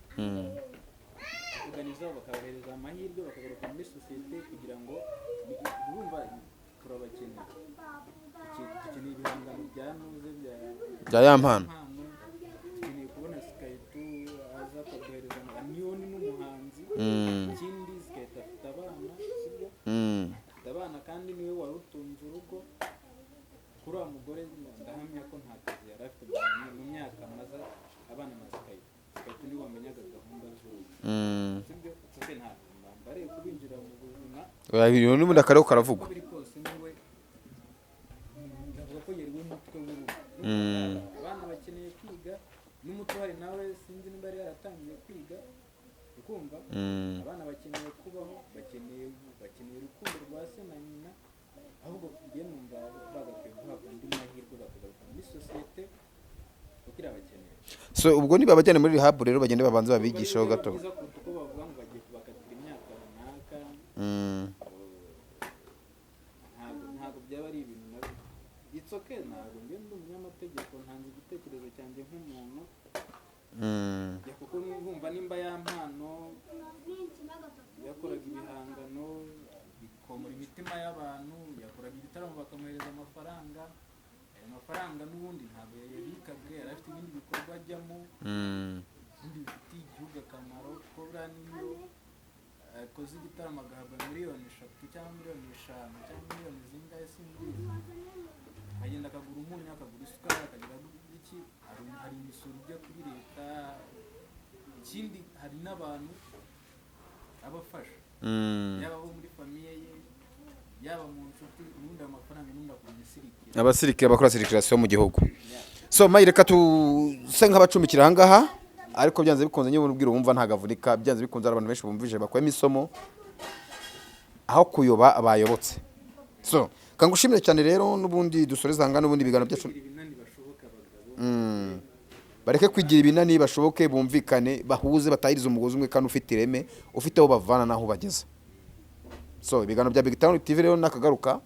Bakaganiza bakabahereza amahirwe bakagaruka muri sosiyete kugira ngo urumva turabakeneye. Dukeneye ibihangano bya nuze bya ya mpano. Dukeneye kubona Skype aza akaduhereza Niyoni n'umuhanzi. Ikindi Skype afite abana, sibyo? Afite abana kandi niwe wari utunze urugo. Kuri uwo mugore ndahamya ko nta kazi yari afite mu myaka amaze abana na Skype. Skype niwe wamenyaga gahunda z'urugo, sibyo? Sose nta mbare kubinjira mu buzima. Ibintu n'ubundi akarere karavugwa. Biri kose niwe ndavuga ko yari umutwe w'urugo. Abana bakeneye kwiga, n'umuto hari nawe sinzi niba yari yaratangiye kwiga, ukumva abana bakeneye kubaho, bakeneye urukundo rwa se na nyina, ahubwo tugiye numva bagakwiye guhabwa andi mahirwe so ubwo niba abajyana muri rehab rero bagende babanze babigishaho gato. byiza kuruta uko bavuga ngo bagiye kubakatira imyaka runaka. Ntabwo byaba ari ibintu nabi. It's okay, ntabwo njye ndi umunyamategeko, ntanze igitekerezo cyanjye nk'umuntu. Kuko numva nimba ya mpano yakoraga ibihangano bikomora imitima y'abantu, yakoraga ibitaramo bakamuhereza amafaranga, ayo mafaranga n'ubundi ntabwo yabikaga, yari afite ibindi bikorwa ajyamo ibindi bifitiye igihugu akamaro. Kuko buriya niyo akoze igitaramo agahabwa miliyoni 3 cyangwa miliyoni 5 cyangwa miliyoni zingahe simbizi, agenda akagura umunyu, akagura isukari, akagira iki, hari imisoro ijya kuri leta. Ikindi hari n'abantu abafasha, yaba abo muri famiye ye, yaba mu nshuti, n'undi amafaranga n'undi akora imisirikire, abasirikare bakora sirikirasiyo mu gihugu. So Mayi, reka tuse nk'abacumbikira aha ngaha, ariko byanze bikunze nyine ubwira wumva ntagavunika, byanze bikunze ari abantu benshi bumvije bakuyemo isomo aho kuyoba abayobotse. So kangushimire cyane rero, n'ubundi dusoreza hanga, n'ubundi bigano byacu ibinani bashoboka abagabo, bareke kwigira ibinani, bashoboke bumvikane, bahuze, batahiriza umugozi umwe kandi ufite ireme, ufite aho bavana naho bageza. So ibigano bya Big Town TV rero nakagaruka,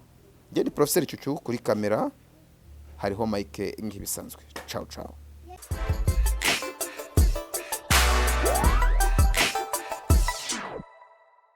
njye ni Professeur Cyucyu, kuri kamera hariho Mike nk'ibisanzwe. Ciao ciao.